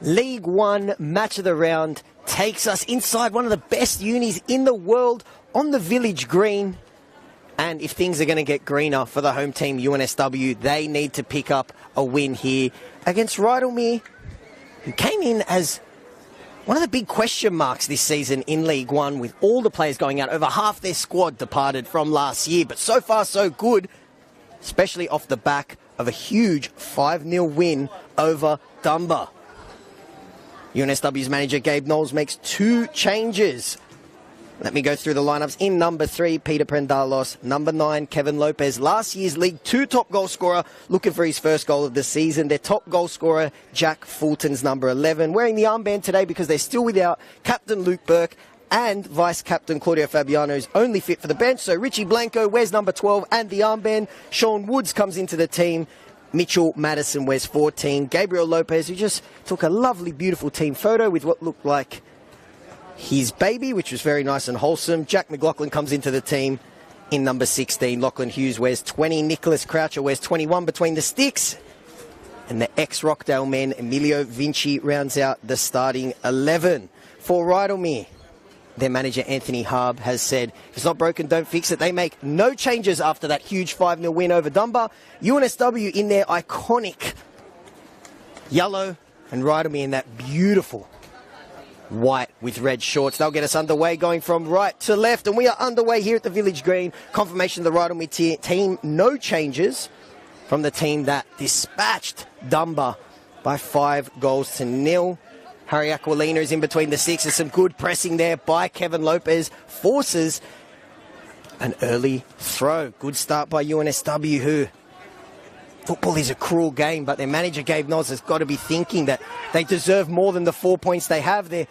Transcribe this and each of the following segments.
League One match of the round takes us inside one of the best unis in the world on the village green. And if things are going to get greener for the home team, UNSW, they need to pick up a win here against Rydalmere, who came in as one of the big question marks this season in League One, with all the players going out. Over half their squad departed from last year, but so far so good, especially off the back of a huge 5-0 win over Dunbar. UNSW's manager Gabe Knowles makes 2 changes. Let me go through the lineups. In number 3, Peter Prendalos. Number 9, Kevin Lopez. Last year's League 2 top goal scorer, looking for his first goal of the season. Their top goal scorer, Jack Fulton's number 11. Wearing the armband today because they're still without Captain Luke Burke and Vice-Captain Claudio Fabiano is only fit for the bench. So Richie Blanco wears number 12 and the armband. Sean Woods comes into the team. Mitchell Madison wears 14. Gabriel Lopez, who just took a lovely, beautiful team photo with what looked like his baby, which was very nice and wholesome. Jack McLaughlin comes into the team in number 16. Lachlan Hughes wears 20. Nicholas Croucher wears 21 between the sticks. And the ex-Rockdale man, Emilio Vinci, rounds out the starting 11. For Rydalmere, their manager, Anthony Harb, has said, if it's not broken, don't fix it. They make no changes after that huge 5-0 win over Dunbar. UNSW in their iconic yellow, and Rydalmere in that beautiful white with red shorts. They'll get us underway, going from right to left, and we are underway here at the Village Green. Confirmation of the Rydalmere team. No changes from the team that dispatched Dunbar by 5-0. Harry Aquilina is in between the six. There's some good pressing there by Kevin Lopez. Forces an early throw. Good start by UNSW, who... Football is a cruel game, but their manager, Gabe Knowles, has got to be thinking that they deserve more than the 4 points they have. Their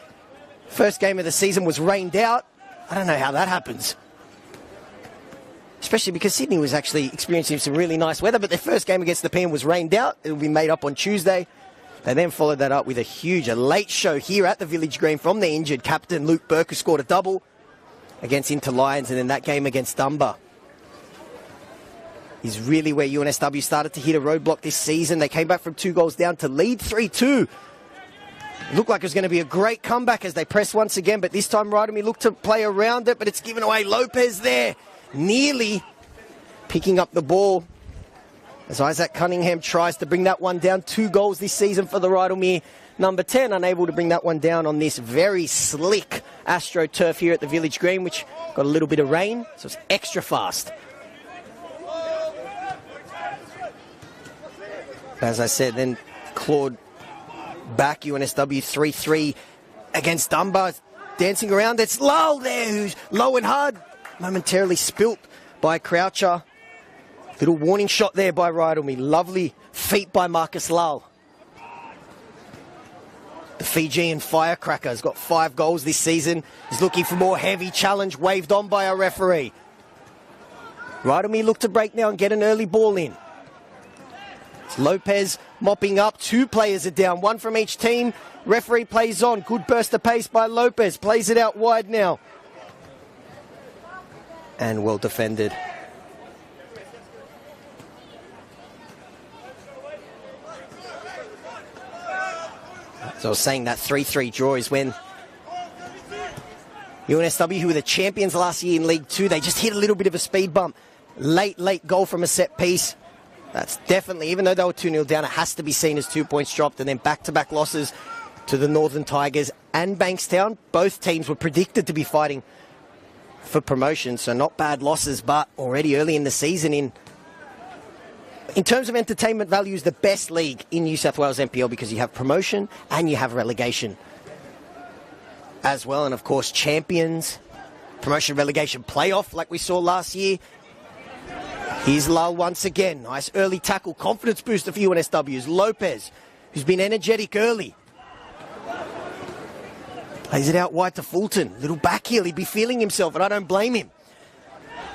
first game of the season was rained out. I don't know how that happens. Especially because Sydney was actually experiencing some really nice weather, but their first game against the PM was rained out. It will be made up on Tuesday. They then followed that up with a late show here at the Village Green from their injured captain, Luke Burke, who scored a double against Inter Lions, and then that game against Dunbar is really where UNSW started to hit a roadblock this season. They came back from 2 goals down to lead 3-2. It looked like it was going to be a great comeback as they pressed once again, but this time Rydalmere looked to play around it, but it's given away. Lopez there, nearly picking up the ball as Isaac Cunningham tries to bring that one down. 2 goals this season for the Rydalmere. Number 10 unable to bring that one down on this very slick AstroTurf here at the Village Green, which got a little bit of rain, so it's extra fast. As I said, then clawed back. UNSW 3-3 against Dunbar. Dancing around. It's Lal there, who's low and hard. Momentarily spilt by Croucher. Little warning shot there by Rydalmere. Lovely feet by Marcus Lal. The Fijian firecracker has got 5 goals this season. He's looking for more heavy challenge, waved on by our referee. Rydalmere look to break now and get an early ball in. Lopez mopping up. 2 players are down, 1 from each team. Referee plays on. Good burst of pace by Lopez. Plays it out wide now. And well defended. So I was saying that 3-3 draw is when UNSW, who were the champions last year in League 2, they just hit a little bit of a speed bump. Late goal from a set piece. That's definitely, even though they were 2-0 down, it has to be seen as 2 points dropped. And then back-to-back losses to the Northern Tigers and Bankstown. Both teams were predicted to be fighting for promotion, so not bad losses, but already early in the season in terms of entertainment value, is the best league in New South Wales NPL because you have promotion and you have relegation as well. And, of course, champions, promotion-relegation playoff like we saw last year. Here's Lal once again. Nice early tackle. Confidence booster for UNSW. Lopez, who's been energetic early. Plays it out wide to Fulton. Little back heel. He'd be feeling himself, and I don't blame him.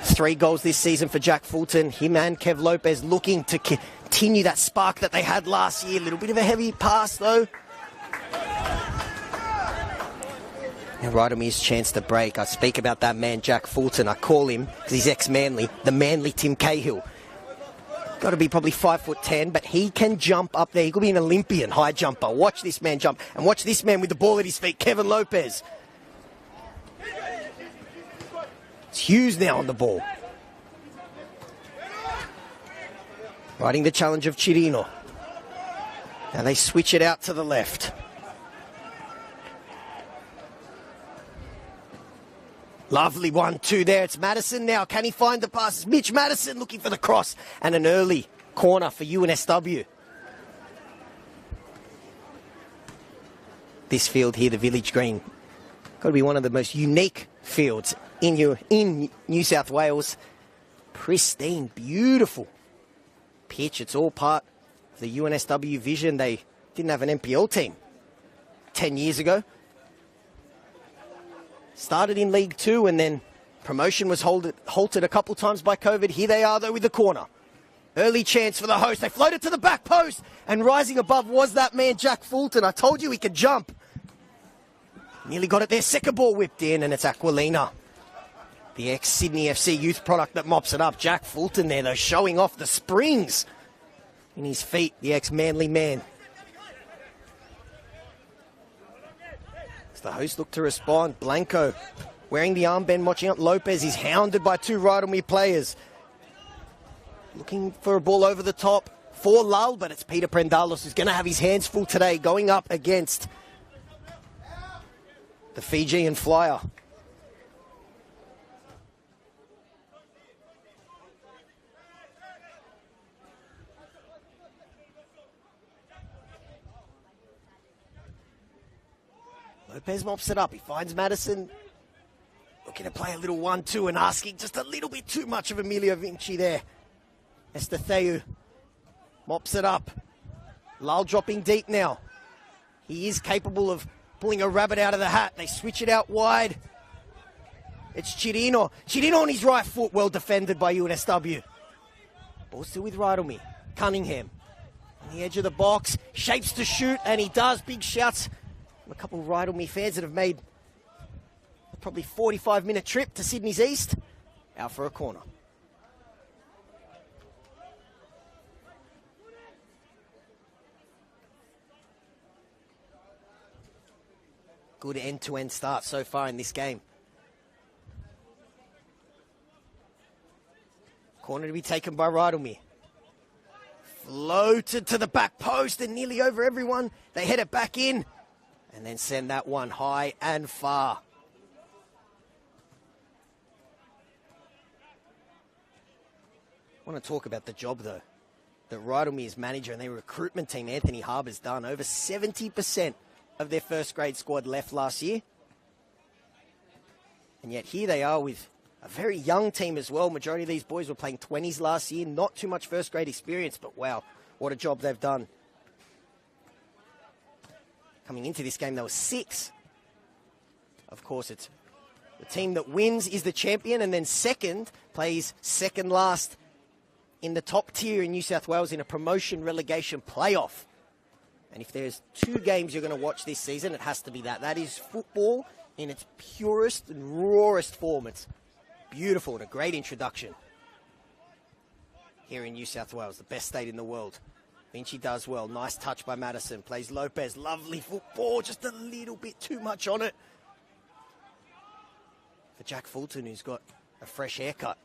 3 goals this season for Jack Fulton. Him and Kev Lopez looking to continue that spark that they had last year. A little bit of a heavy pass, though. Now Rydalmere's chance to break. I speak about that man, Jack Fulton. I call him, because he's ex-Manly, the Manly Tim Cahill. got to be probably 5'10", but he can jump up there. He could be an Olympian high jumper. Watch this man jump, and watch this man with the ball at his feet, Kevin Lopez. It's Hughes now on the ball. Riding the challenge of Chirino. Now they switch it out to the left. Lovely 1-2 there. It's Madison now. Can he find the passes? Mitch Madison looking for the cross. And an early corner for UNSW. This field here, the Village Green, got to be one of the most unique fields in New South Wales. Pristine, beautiful pitch. It's all part of the UNSW vision. They didn't have an NPL team 10 years ago. Started in League 2 and then promotion was halted a couple times by COVID. Here they are though with the corner. Early chance for the host. They floated to the back post and rising above was that man Jack Fulton. I told you he could jump. Nearly got it there. Second ball whipped in and it's Aquilina, the ex-Sydney FC youth product, that mops it up. Jack Fulton there though, showing off the springs in his feet, the ex-Manly man. The host looked to respond. Blanco wearing the armband, watching up Lopez. He's hounded by two Rydalmere players. Looking for a ball over the top for Lull, but it's Peter Prendalos who's going to have his hands full today going up against the Fijian flyer. Lopez mops it up. He finds Madison. Looking to play a little 1-2 and asking just a little bit too much of Emilio Vinci there. Estatheu mops it up. Lull dropping deep now. He is capable of pulling a rabbit out of the hat. They switch it out wide. It's Chirino. Chirino on his right foot. Well defended by UNSW. Ball still with Rydalmere. Cunningham on the edge of the box. Shapes to shoot, and he does. Big shouts. A couple of Rydalmere fans that have made a probably 45-minute trip to Sydney's East. Out for a corner. Good end-to-end start so far in this game. Corner to be taken by Rydalmere. Floated to the back post and nearly over everyone. They head it back in. And then send that one high and far. I want to talk about the job, though, that Rydalmere's manager and their recruitment team, Anthony Harbour's done. Over 70% of their first-grade squad left last year. And yet here they are with a very young team as well. Majority of these boys were playing 20s last year. Not too much first-grade experience, but wow, what a job they've done. Coming into this game, there were 6. Of course, it's the team that wins is the champion, and then second plays second last in the top tier in New South Wales in a promotion relegation playoff. And if there's 2 games you're going to watch this season, it has to be that. That is football in its purest and rawest form. It's beautiful and a great introduction here in New South Wales, the best state in the world. Vinci does well. Nice touch by Madison. Plays Lopez. Lovely football. Just a little bit too much on it. For Jack Fulton, who's got a fresh haircut.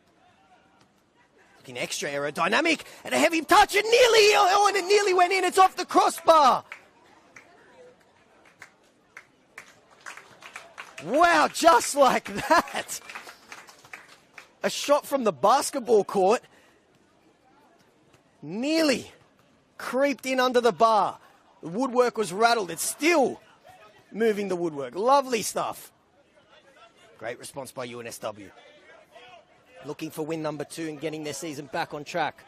Looking extra aerodynamic. And a heavy touch. And and it nearly went in. It's off the crossbar. Wow, just like that. A shot from the basketball court. Nearly creeped in under the bar. The woodwork was rattled. It's still moving the woodwork. Lovely stuff. Great response by UNSW. Looking for win number 2 and getting their season back on track.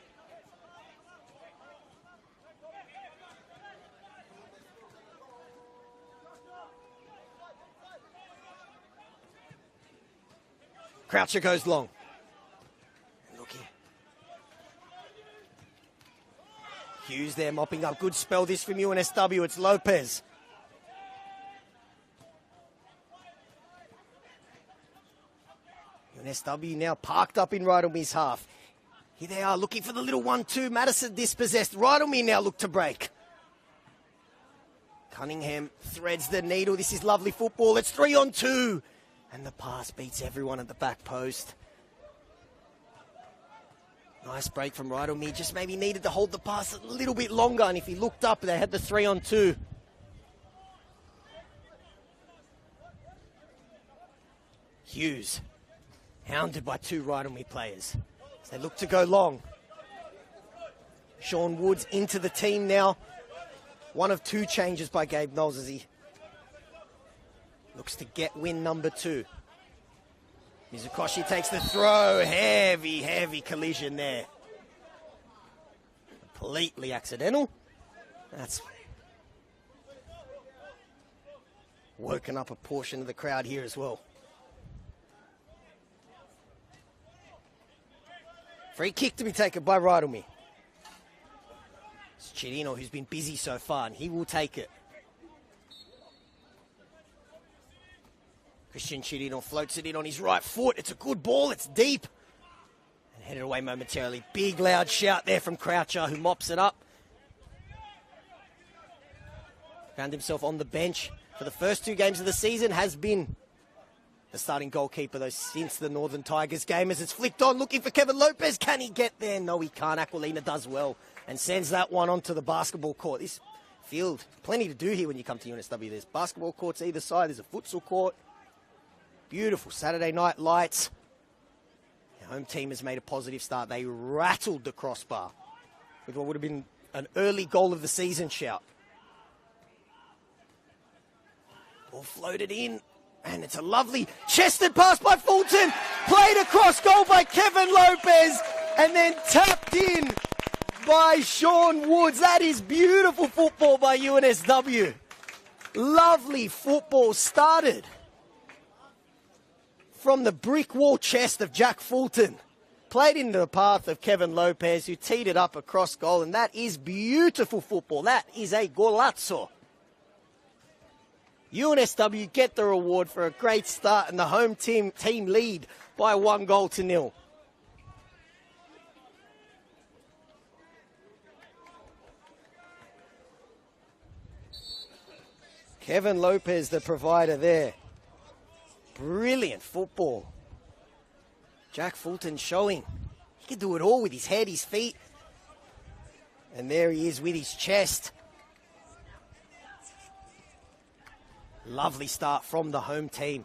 Croucher goes long. Hughes there mopping up. Good spell this from UNSW. It's Lopez. UNSW now parked up in Rydalmere's half. Here they are looking for the little 1-2. Madison dispossessed. Rydalmere now look to break. Cunningham threads the needle. This is lovely football. It's 3-on-2. And the pass beats everyone at the back post. Nice break from Rydalmere. Just maybe needed to hold the pass a little bit longer. And if he looked up, they had the 3-on-2. Hughes, hounded by two Rydalmere players. As they look to go long. Sean Woods into the team now. One of two changes by Gabe Knowles as he looks to get win number 2. Mizukoshi takes the throw. Heavy, heavy collision there. Completely accidental. That's woken up a portion of the crowd here as well. Free kick to be taken by Rydalmere. It's Chirino who's been busy so far, and he will take it. Christian Chirino floats it in on his right foot. It's a good ball. It's deep. And headed away momentarily. Big, loud shout there from Croucher, who mops it up. Found himself on the bench for the first 2 games of the season. Has been the starting goalkeeper, though, since the Northern Tigers game. As it's flicked on, looking for Kevin Lopez. Can he get there? No, he can't. Aquilina does well and sends that one onto the basketball court. This field, plenty to do here when you come to UNSW. There's basketball courts either side. There's a futsal court. Beautiful Saturday night lights. The home team has made a positive start. They rattled the crossbar with what would have been an early goal of the season shout. Ball floated in, and it's a lovely chested pass by Fulton. Played across goal by Kevin Lopez, and then tapped in by Sean Woods. That is beautiful football by UNSW. Lovely football started from the brick wall chest of Jack Fulton. Played into the path of Kevin Lopez, who teed it up across goal, and that is beautiful football. That is a golazzo. UNSW get the reward for a great start, and the home team lead by 1-0. Kevin Lopez, the provider there. Brilliant football. Jack Fulton showing he can do it all with his head, his feet. And there he is with his chest. Lovely start from the home team.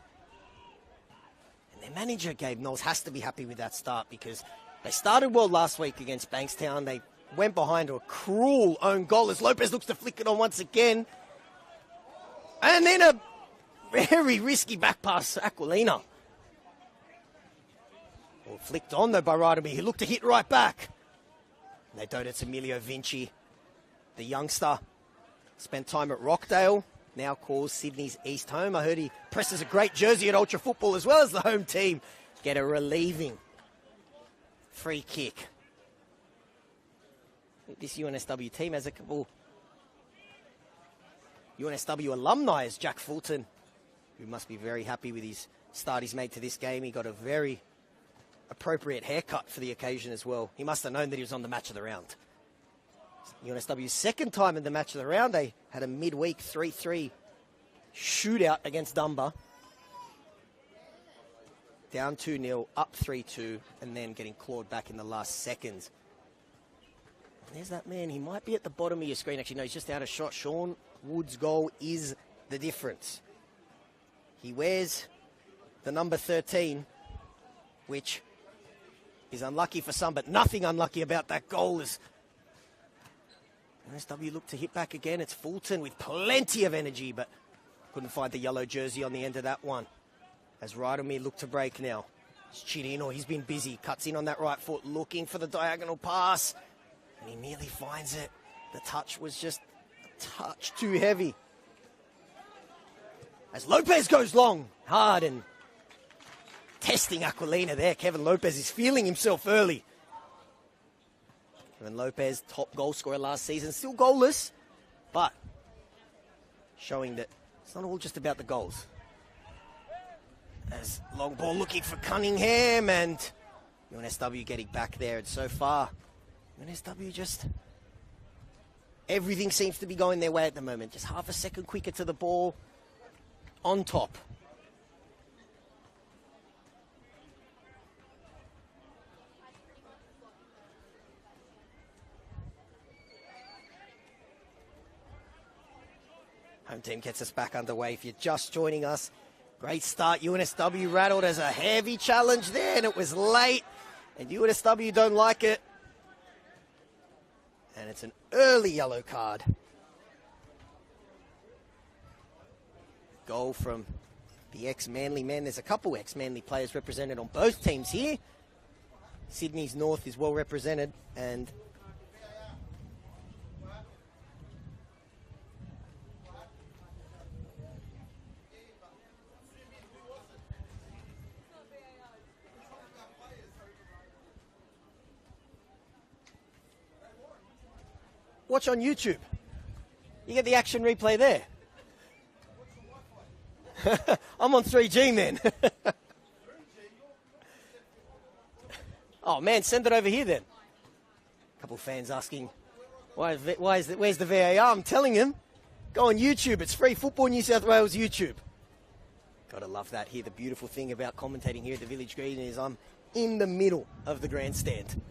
And their manager, Gabe Knowles, has to be happy with that start, because they started well last week against Bankstown. They went behind to a cruel own goal as Lopez looks to flick it on once again. And then a very risky back pass to Aquilina. Well, flicked on though by Rydalmere. He looked to hit right back. And they don't. It's Emilio Vinci, the youngster. Spent time at Rockdale. Now calls Sydney's East home. I heard he presses a great jersey at Ultra Football as well as the home team. Get a relieving free kick. This UNSW team has a couple UNSW alumni as Jack Fulton, who must be very happy with his start he's made to this game. He got a very appropriate haircut for the occasion as well. He must have known that he was on the match of the round. UNSW's second time in the match of the round. They had a midweek 3-3 shootout against Dunbar. Down 2-0, up 3-2, and then getting clawed back in the last seconds. And there's that man. He might be at the bottom of your screen. Actually, no, he's just out of shot. Sean Woods' goal is the difference. He wears the number 13, which is unlucky for some, but nothing unlucky about that goal. As NSW look to hit back again. It's Fulton with plenty of energy, but couldn't find the yellow jersey on the end of that one. As Rydalmere look to break now. It's Chirino, he's been busy. Cuts in on that right foot, looking for the diagonal pass. And he nearly finds it. The touch was just a touch too heavy. As Lopez goes long, hard, and testing Aquilina there. Kevin Lopez is feeling himself early. Kevin Lopez, top goal scorer last season, still goalless, but showing that it's not all just about the goals. As long ball looking for Cunningham, and UNSW getting back there, and so far, UNSW just... everything seems to be going their way at the moment. Just half a second quicker to the ball, on top. Home team gets us back underway. If you're just joining us, great start. UNSW rattled as a heavy challenge there, and it was late. And UNSW don't like it. And it's an early yellow card. Goal from the ex-Manly men. There's a couple ex-Manly players represented on both teams here. Sydney's North is well represented, and watch on YouTube. You get the action replay there. I'm on 3G, man. Oh, man, send it over here then. A couple of fans asking, where's the VAR? I'm telling him, go on YouTube. It's free. Football New South Wales YouTube. Gotta love that here. The beautiful thing about commentating here at the Village Green is I'm in the middle of the grandstand.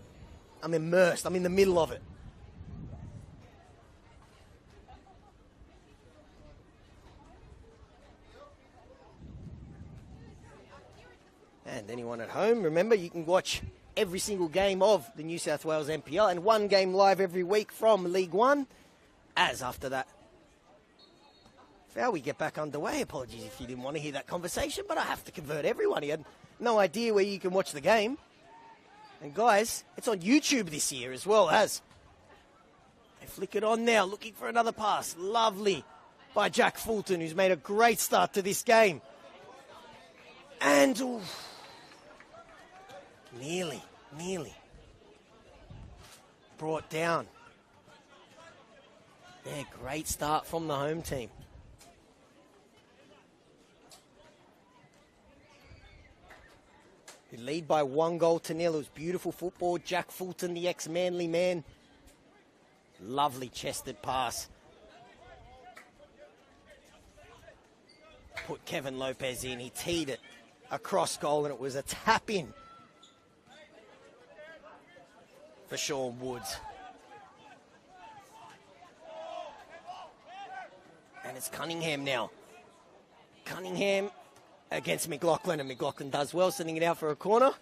I'm immersed. I'm in the middle of it. And anyone at home, remember, you can watch every single game of the New South Wales NPL and one game live every week from League One. As after that, we get back underway. Apologies if you didn't want to hear that conversation, but I have to convert everyone. He had no idea where you can watch the game. And guys, it's on YouTube this year as well as. They flick it on now, looking for another pass. Lovely by Jack Fulton, who's made a great start to this game. And... ooh, nearly brought down. Yeah, great start from the home team. We lead by 1-0. It was beautiful football. Jack Fulton, the ex-Manly man. Lovely chested pass. Put Kevin Lopez in. He teed it across goal, and it was a tap-in for Sean Woods. And it's Cunningham now. Cunningham against McLaughlin, and McLaughlin does well, sending it out for a corner.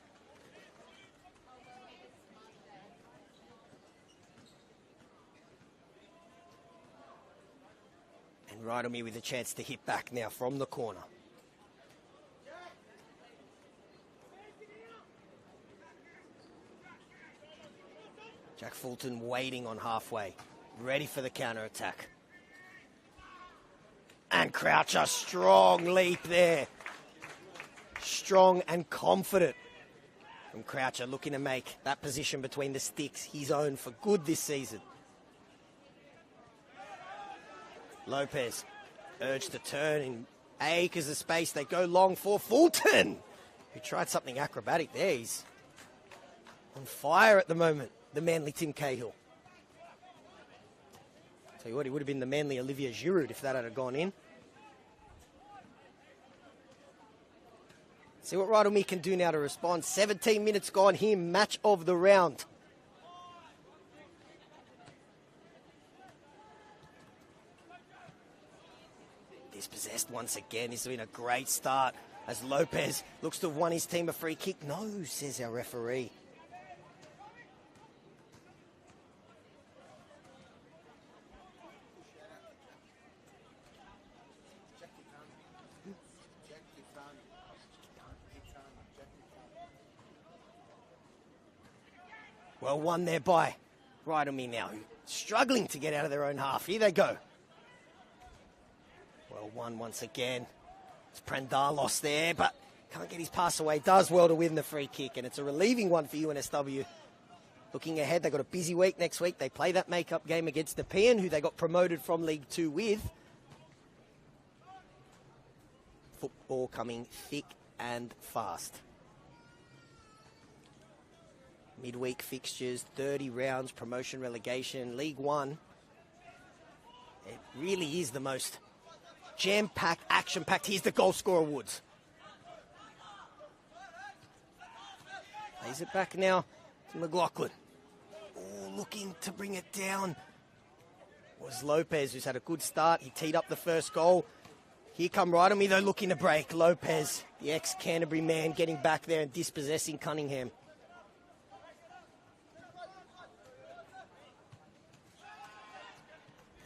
And Rydalmere with a chance to hit back now from the corner. Jack Fulton waiting on halfway, ready for the counter-attack. And Croucher, strong leap there. Strong and confident from Croucher, looking to make that position between the sticks his own for good this season. Lopez urged to turn in acres of space. They go long for Fulton, who tried something acrobatic there. He's on fire at the moment. The Manly Tim Cahill. Tell you what, he would have been the Manly Olivier Giroud if that had gone in. See what Rydalmere can do now to respond. 17 minutes gone here, match of the round. Dispossessed once again. This has been a great start as Lopez looks to have won his team a free kick. No, says our referee. Well, won there by Rydalmere now, who struggling to get out of their own half. Here they go. Well, won once again. It's Prendalos there, but can't get his pass away. Does well to win the free kick, and it's a relieving one for UNSW. Looking ahead, they've got a busy week next week. They play that make-up game against Nepean, who they got promoted from League 2 with. Football coming thick and fast. Midweek fixtures, 30 rounds, promotion, relegation, League One. It really is the most jam-packed, action-packed. Here's the goal scorer, Woods. Plays it back now to McLaughlin. Oh, looking to bring it down was Lopez, who's had a good start. He teed up the first goal. Here come Rydalmere, though, looking to break. Lopez, the ex-Canterbury man, getting back there and dispossessing Cunningham.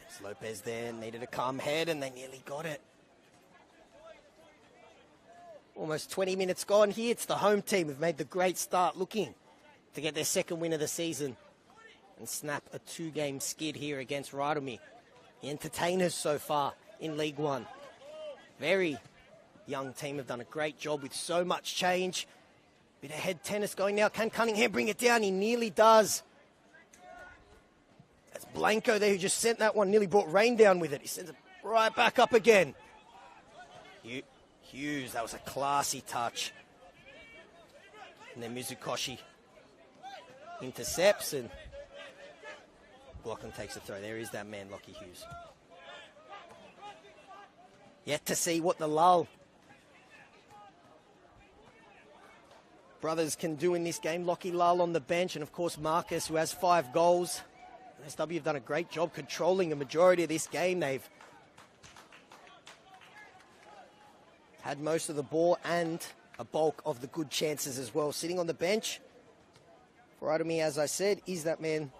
There's Lopez there, needed a calm head, and they nearly got it. Almost 20 minutes gone here. It's the home team who've made the great start, looking to get their second win of the season and snap a 2-game skid here against Rydalmere. The entertainers so far in League One. Very young team, have done a great job with so much change. Bit of head tennis going now. Can Cunningham bring it down? He nearly does. That's Blanco there who just sent that one, nearly brought rain down with it. He sends it right back up again. Hughes, that was a classy touch. And then Mizukoshi intercepts and Lachlan takes the throw. There is that man, Lockie Hughes. Yet to see what the Lull brothers can do in this game. Lockie Lull on the bench, and of course Marcus, who has 5 goals. NSW have done a great job controlling the majority of this game. They've had most of the ball and a bulk of the good chances as well. Sitting on the bench for Rydalmere, as I said, is that man,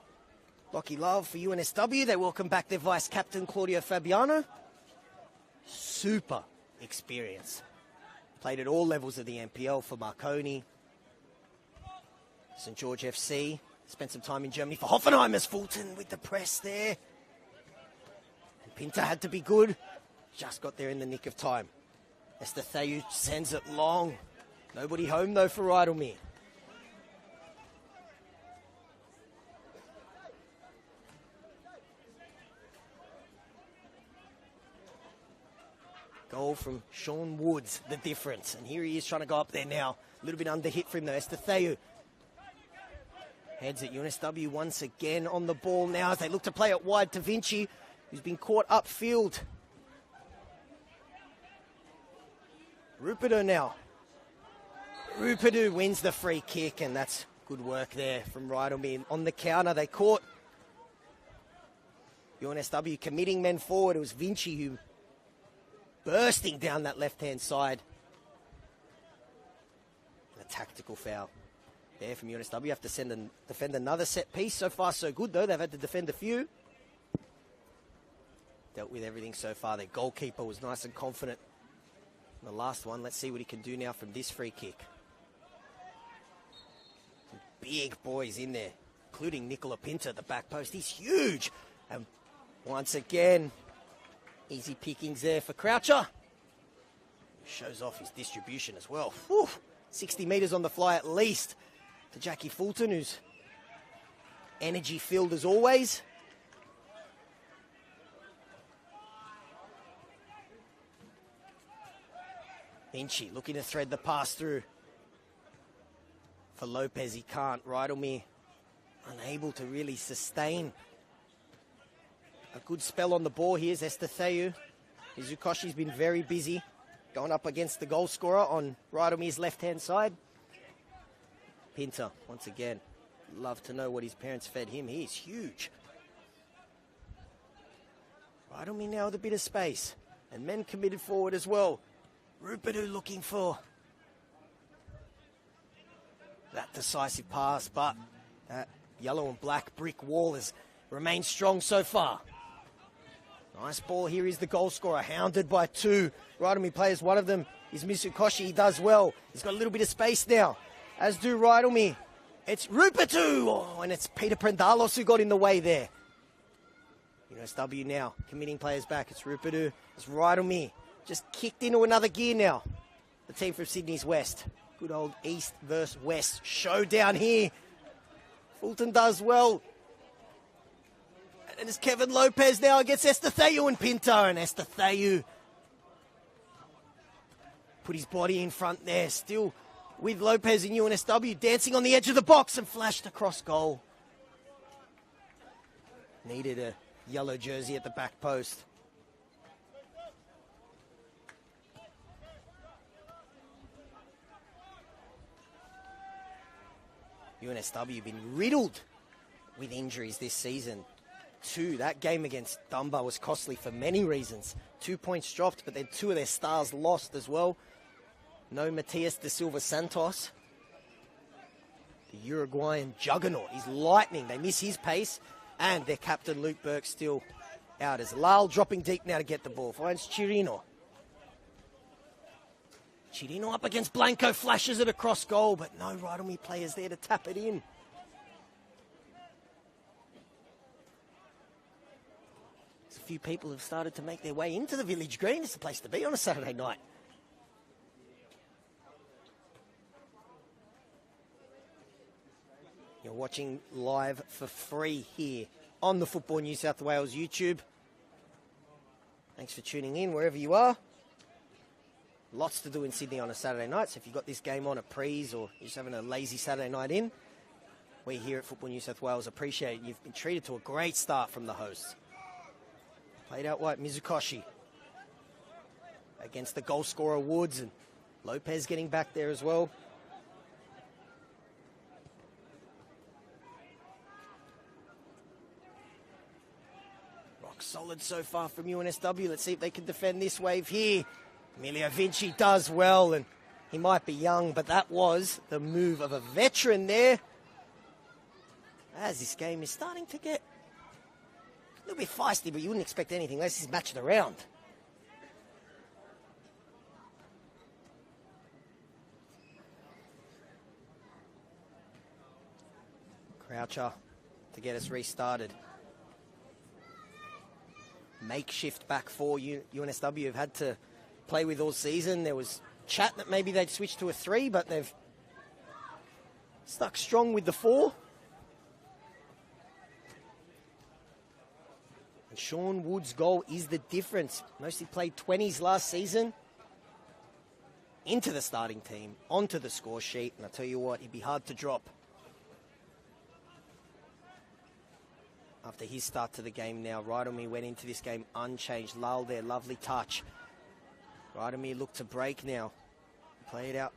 Lockie Love. For UNSW, they welcome back their vice-captain, Claudio Fabiano. Super experience. Played at all levels of the NPL for Marconi, St. George FC. Spent some time in Germany for Hoffenheimers. Fulton with the press there. And Pinter had to be good. Just got there in the nick of time. Estatheu sends it long. Nobody home, though, for Rydalmere. Goal from Sean Woods, the difference. And here he is trying to go up there now. A little bit under hit for him, though. Estatheu heads at UNSW once again on the ball now as they look to play it wide to Vinci, who's been caught upfield. Rupido now. Rupido wins the free kick, and that's good work there from Rydalmere. On the counter, they caught UNSW committing men forward. It was Vinci who bursting down that left-hand side. And a tactical foul there from UNSW. Have to defend another set piece. So far, so good, though. They've had to defend a few. Dealt with everything so far. Their goalkeeper was nice and confident. The last one, let's see what he can do now from this free kick. Some big boys in there, including Nicola Pinter at the back post. He's huge. And once again, easy pickings there for Croucher. Shows off his distribution as well. Whew, 60 metres on the fly at least to Jackie Fulton, who's energy-filled as always. Vinci looking to thread the pass through. For Lopez, he can't. Rydalmere unable to really sustain a good spell on the ball. Here's Estatheu. Izukoshi's been very busy going up against the goal scorer on Rydalmere's left-hand side. Pinter, once again, love to know what his parents fed him. He is huge. Rydalmere now with a bit of space. And men committed forward as well. Rupido looking for that decisive pass, but that yellow and black brick wall has remained strong so far. Nice ball. Here is the goal scorer, hounded by 2 Rydalmere players. One of them is Mitsukoshi. He does well. He's got a little bit of space now, as do Rydalmere. It's Rupido, oh, and it's Peter Prendalos who got in the way there. UNSW now committing players back. It's Rupido. It's Rydalmere. Just kicked into another gear now. The team from Sydney's West. Good old East versus West showdown here. Fulton does well. And it's Kevin Lopez now against Estatheu and Pinto. And Estatheu put his body in front there. Still with Lopez and UNSW dancing on the edge of the box and flashed across goal. Needed a yellow jersey at the back post. UNSW been riddled with injuries this season. That game against Dunbar was costly for many reasons. 2 points dropped, but then 2 of their stars lost as well. No Matias da Silva Santos. The Uruguayan juggernaut. He's lightning. They miss his pace. And their captain, Luke Burke, still out as Lal dropping deep now to get the ball. Finds Chirino. Chirino up against Blanco. Flashes it across goal, but no Rydalmere players there to tap it in. A few people have started to make their way into the Village Green. It's the place to be on a Saturday night. You're watching live for free here on the Football New South Wales YouTube. Thanks for tuning in wherever you are. Lots to do in Sydney on a Saturday night, so if you've got this game on at prees or you're just having a lazy Saturday night in, we here at Football New South Wales appreciate it. You've been treated to a great start from the hosts. Played out wide, Mizukoshi against the goal scorer Woods, and Lopez getting back there as well. Rock solid so far from UNSW. Let's see if they can defend this wave here. Emilio Vinci does well, and he might be young, but that was the move of a veteran there. As this game is starting to get a little bit feisty, but you wouldn't expect anything less. This is match of the round. Croucher to get us restarted. Makeshift back four UNSW have had to play with all season. There was chat that maybe they'd switch to a 3, but they've stuck strong with the 4. And Sean Wood's goal is the difference. Mostly played 20s last season. Into the starting team, onto the score sheet, and I tell you what, he'd be hard to drop. After his start to the game now, Rydalmere went into this game unchanged. Lal there, lovely touch. Rydalmere look to break now. Play it out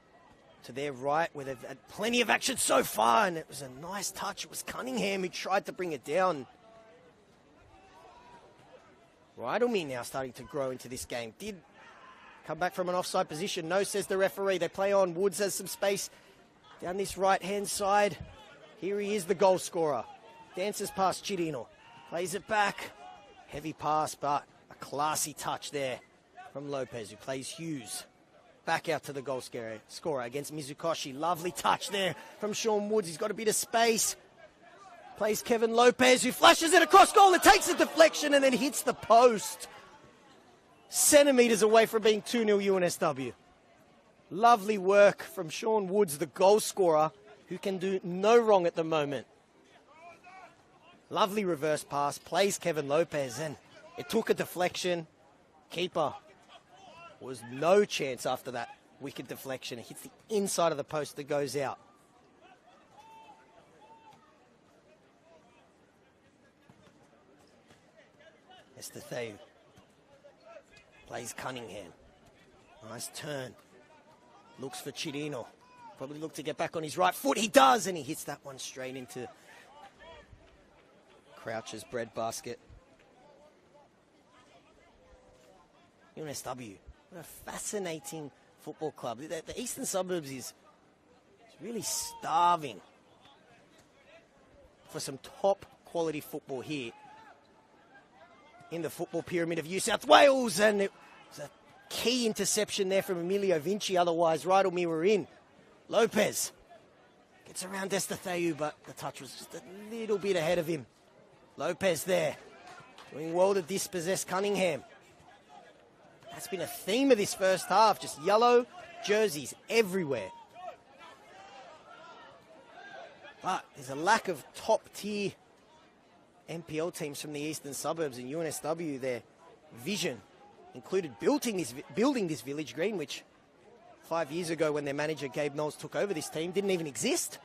to their right, where they've had plenty of action so far, and it was a nice touch. It was Cunningham who tried to bring it down. Rydalmere now starting to grow into this game. Did come back from an offside position. No, says the referee. They play on. Woods has some space down this right-hand side. Here he is, the goal scorer. Dances past Chirino. Plays it back. Heavy pass, but a classy touch there from Lopez, who plays Hughes. Back out to the goal scorer against Mizukoshi. Lovely touch there from Sean Woods. He's got a bit of space. Plays Kevin Lopez, who flashes it across goal and takes a deflection and then hits the post. Centimetres away from being 2-0 UNSW. Lovely work from Sean Woods, the goal scorer, who can do no wrong at the moment. Lovely reverse pass, plays Kevin Lopez, and it took a deflection. Keeper was no chance after that wicked deflection. It hits the inside of the post that goes out. Estetheu plays Cunningham. Nice turn. Looks for Chirino. Probably look to get back on his right foot. He does, and he hits that one straight into Croucher's breadbasket. UNSW, what a fascinating football club. The Eastern Suburbs is really starving for some top quality football here in the football pyramid of New South Wales, and it was a key interception there from Emilio Vinci. Otherwise, Rydalmere were in. Lopez gets around Estetheu, but the touch was just a little bit ahead of him. Lopez there, doing well to dispossess Cunningham. That's been a theme of this first half, just yellow jerseys everywhere. But there's a lack of top-tier NPL teams from the Eastern Suburbs, and UNSW, their vision included building this Village Green, which 5 years ago when their manager Gabe Knowles took over this team, didn't even exist.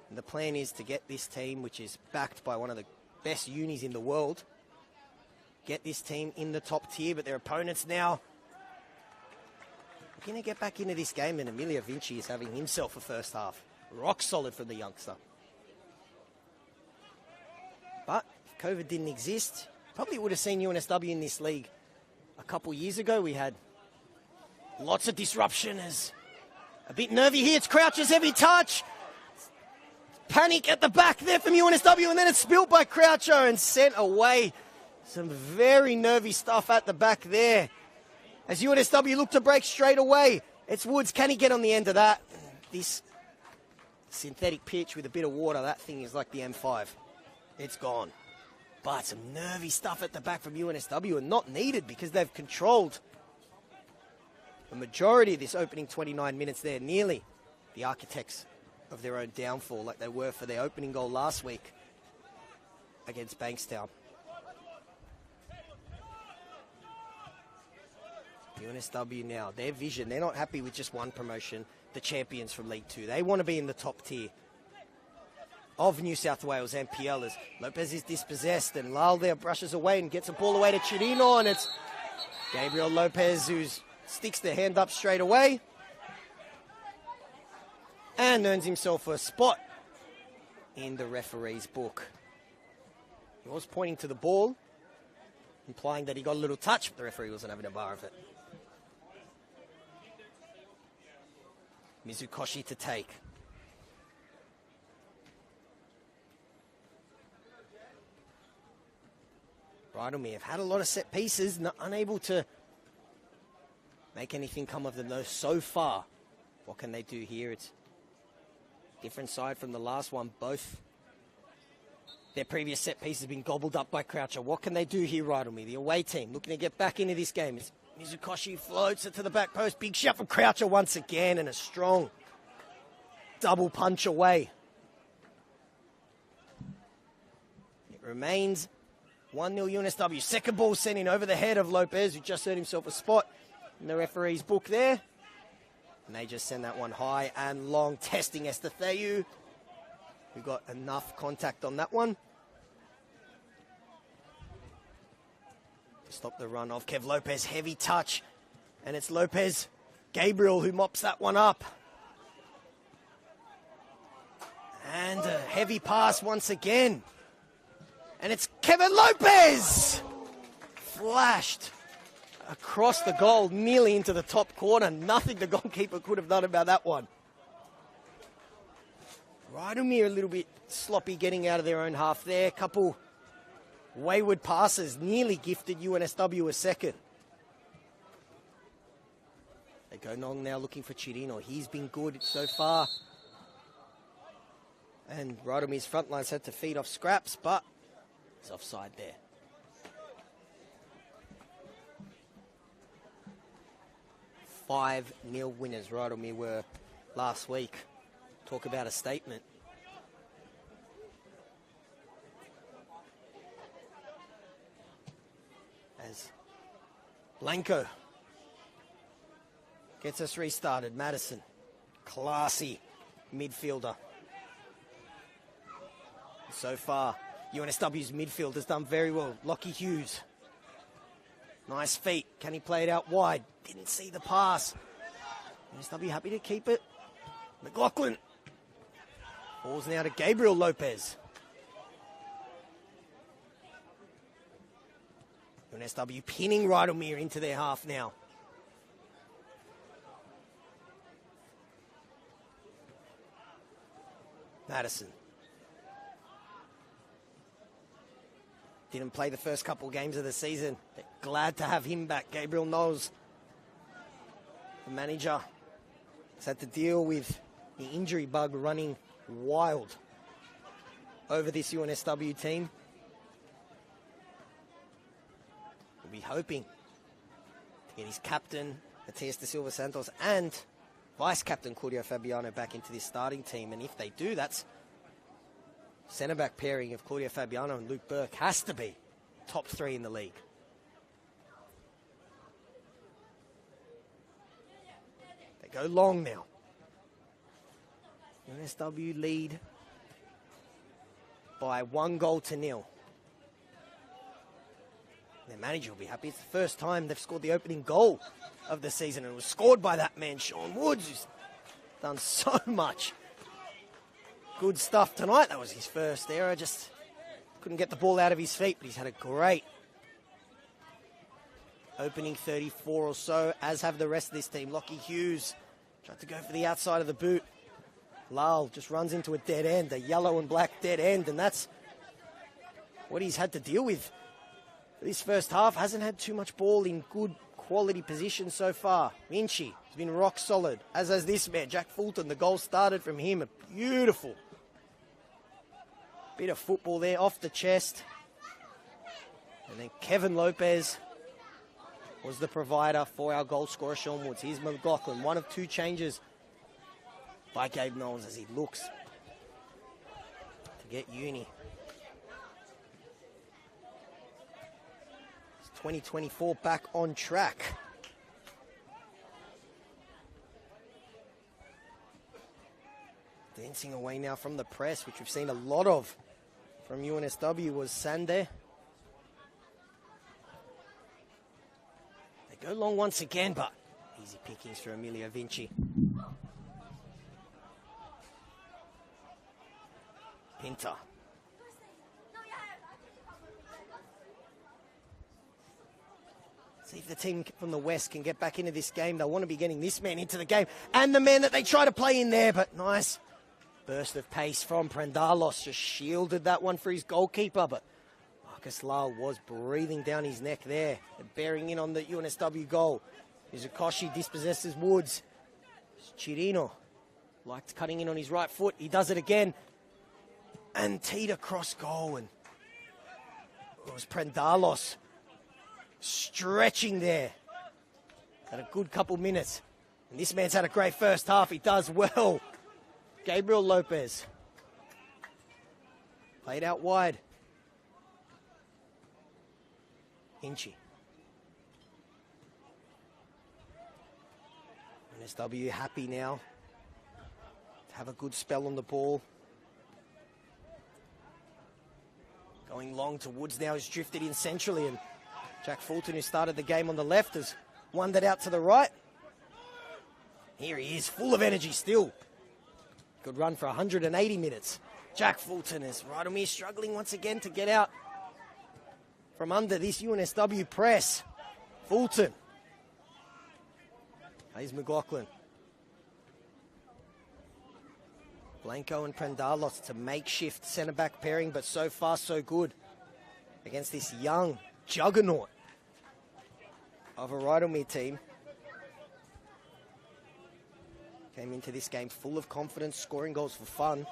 And the plan is to get this team, which is backed by one of the best unis in the world, get this team in the top tier, but their opponents now are going to get back into this game, and Emilio Vinci is having himself a first half. Rock solid from the youngster. But if COVID didn't exist, probably would have seen UNSW in this league. A couple years ago, we had lots of disruption. As a bit nervy here, it's Croucher's heavy touch. Panic at the back there from UNSW, and then it's spilled by Croucher and sent away. Some very nervy stuff at the back there. As UNSW look to break straight away, it's Woods. Can he get on the end of that? This synthetic pitch with a bit of water, that thing is like the M5. It's gone. But some nervy stuff at the back from UNSW, and not needed because they've controlled the majority of this opening 29 minutes there, nearly the architects of their own downfall like they were for their opening goal last week against Bankstown. UNSW now, their vision, they're not happy with just one promotion, the champions from League 2. They want to be in the top tier of New South Wales NPL. As Lopez is dispossessed and Lal there brushes away and gets a ball away to Chirino, and it's Gabriel Lopez who sticks the hand up straight away and earns himself a spot in the referee's book. He was pointing to the ball, implying that he got a little touch, but the referee wasn't having a bar of it. Mizukoshi to take. Rydalmere have had a lot of set pieces, unable to make anything come of them though so far. What can they do here? It's a different side from the last one. Both their previous set pieces have been gobbled up by Croucher. What can they do here, Rydalmere? The away team looking to get back into this game. It's Mizukoshi floats it to the back post. Big shot from Croucher once again, and a strong double punch away. It remains 1-0 UNSW. Second ball sent in over the head of Lopez, who just earned himself a spot in the referee's book there. And they just send that one high and long, testing Estatheu, who got enough contact on that one to stop the run of Kev Lopez. Heavy touch, and it's Lopez Gabriel who mops that one up. And a heavy pass once again. And it's Kevin Lopez! Flashed across the goal, nearly into the top corner. Nothing the goalkeeper could have done about that one. Rydalmere a little bit sloppy getting out of their own half there. Couple wayward passes nearly gifted UNSW a second. They go long now looking for Chirino. He's been good so far. And Rydalmere's front line's had to feed off scraps, but it's offside there. "5-0 winners Rydalmere were last week. Talk about a statement. As Blanco gets us restarted. Madison, classy midfielder. So far, UNSW's midfield has done very well. Lockie Hughes. Nice feet. Can he play it out wide? Didn't see the pass. UNSW happy to keep it. McLaughlin. Balls now to Gabriel Lopez. UNSW pinning Rydalmere into their half now. Madison. Didn't play the first couple games of the season. They're glad to have him back. Gabriel Knowles, the manager, has had to deal with the injury bug running wild over this UNSW team. We'll be hoping to get his captain, Matias da Silva Santos, and vice-captain Claudio Fabiano back into this starting team. And if they do, that's centre-back pairing of Claudio Fabiano and Luke Burke has to be top 3 in the league. go long now. UNSW lead by 1-0. Their manager will be happy. It's the first time they've scored the opening goal of the season, and it was scored by that man, Sean Woods, who's done so much good stuff tonight. That was his first error. Just couldn't get the ball out of his feet, but he's had a great opening 34 or so, as have the rest of this team. Lockie Hughes tried to go for the outside of the boot. Lal just runs into a dead end, a yellow and black dead end, and that's what he's had to deal with. This first half hasn't had too much ball in good quality position so far. Vinci has been rock solid, as has this man, Jack Fulton. The goal started from him. A beautiful bit of football there off the chest. And then Kevin Lopez was the provider for our goal scorer, Sean Woods. Here's McLaughlin, one of two changes by Gabe Knowles as he looks to get Uni. 2024 back on track. Dancing away now from the press, which we've seen a lot of from UNSW, was Sande. They go long once again, but easy pickings for Emilio Vinci. Pinter. See if the team from the West can get back into this game. They'll want to be getting this man into the game and the man that they try to play in there. But nice burst of pace from Prendalos. Just shielded that one for his goalkeeper. But Marcus Lal was breathing down his neck there, bearing in on the UNSW goal. Izukoshi dispossesses Woods. Chirino liked cutting in on his right foot. He does it again. And Tita cross goal. And it was Prendalos stretching there. Had a good couple minutes. And this man's had a great first half. He does well. Gabriel Lopez. Played out wide. Inchi. NSW happy now to have a good spell on the ball. Going long to Woods now. He's drifted in centrally, and Jack Fulton, who started the game on the left, has wandered out to the right. Here he is, full of energy still. Good run for 180 minutes. Jack Fulton is Rydalmere struggling once again to get out from under this UNSW press. Fulton. Here's McLaughlin. Blanco and Prendalos to makeshift centre-back pairing, but so far so good against this young juggernaut of a Rydalmere team. Came into this game full of confidence, scoring goals for fun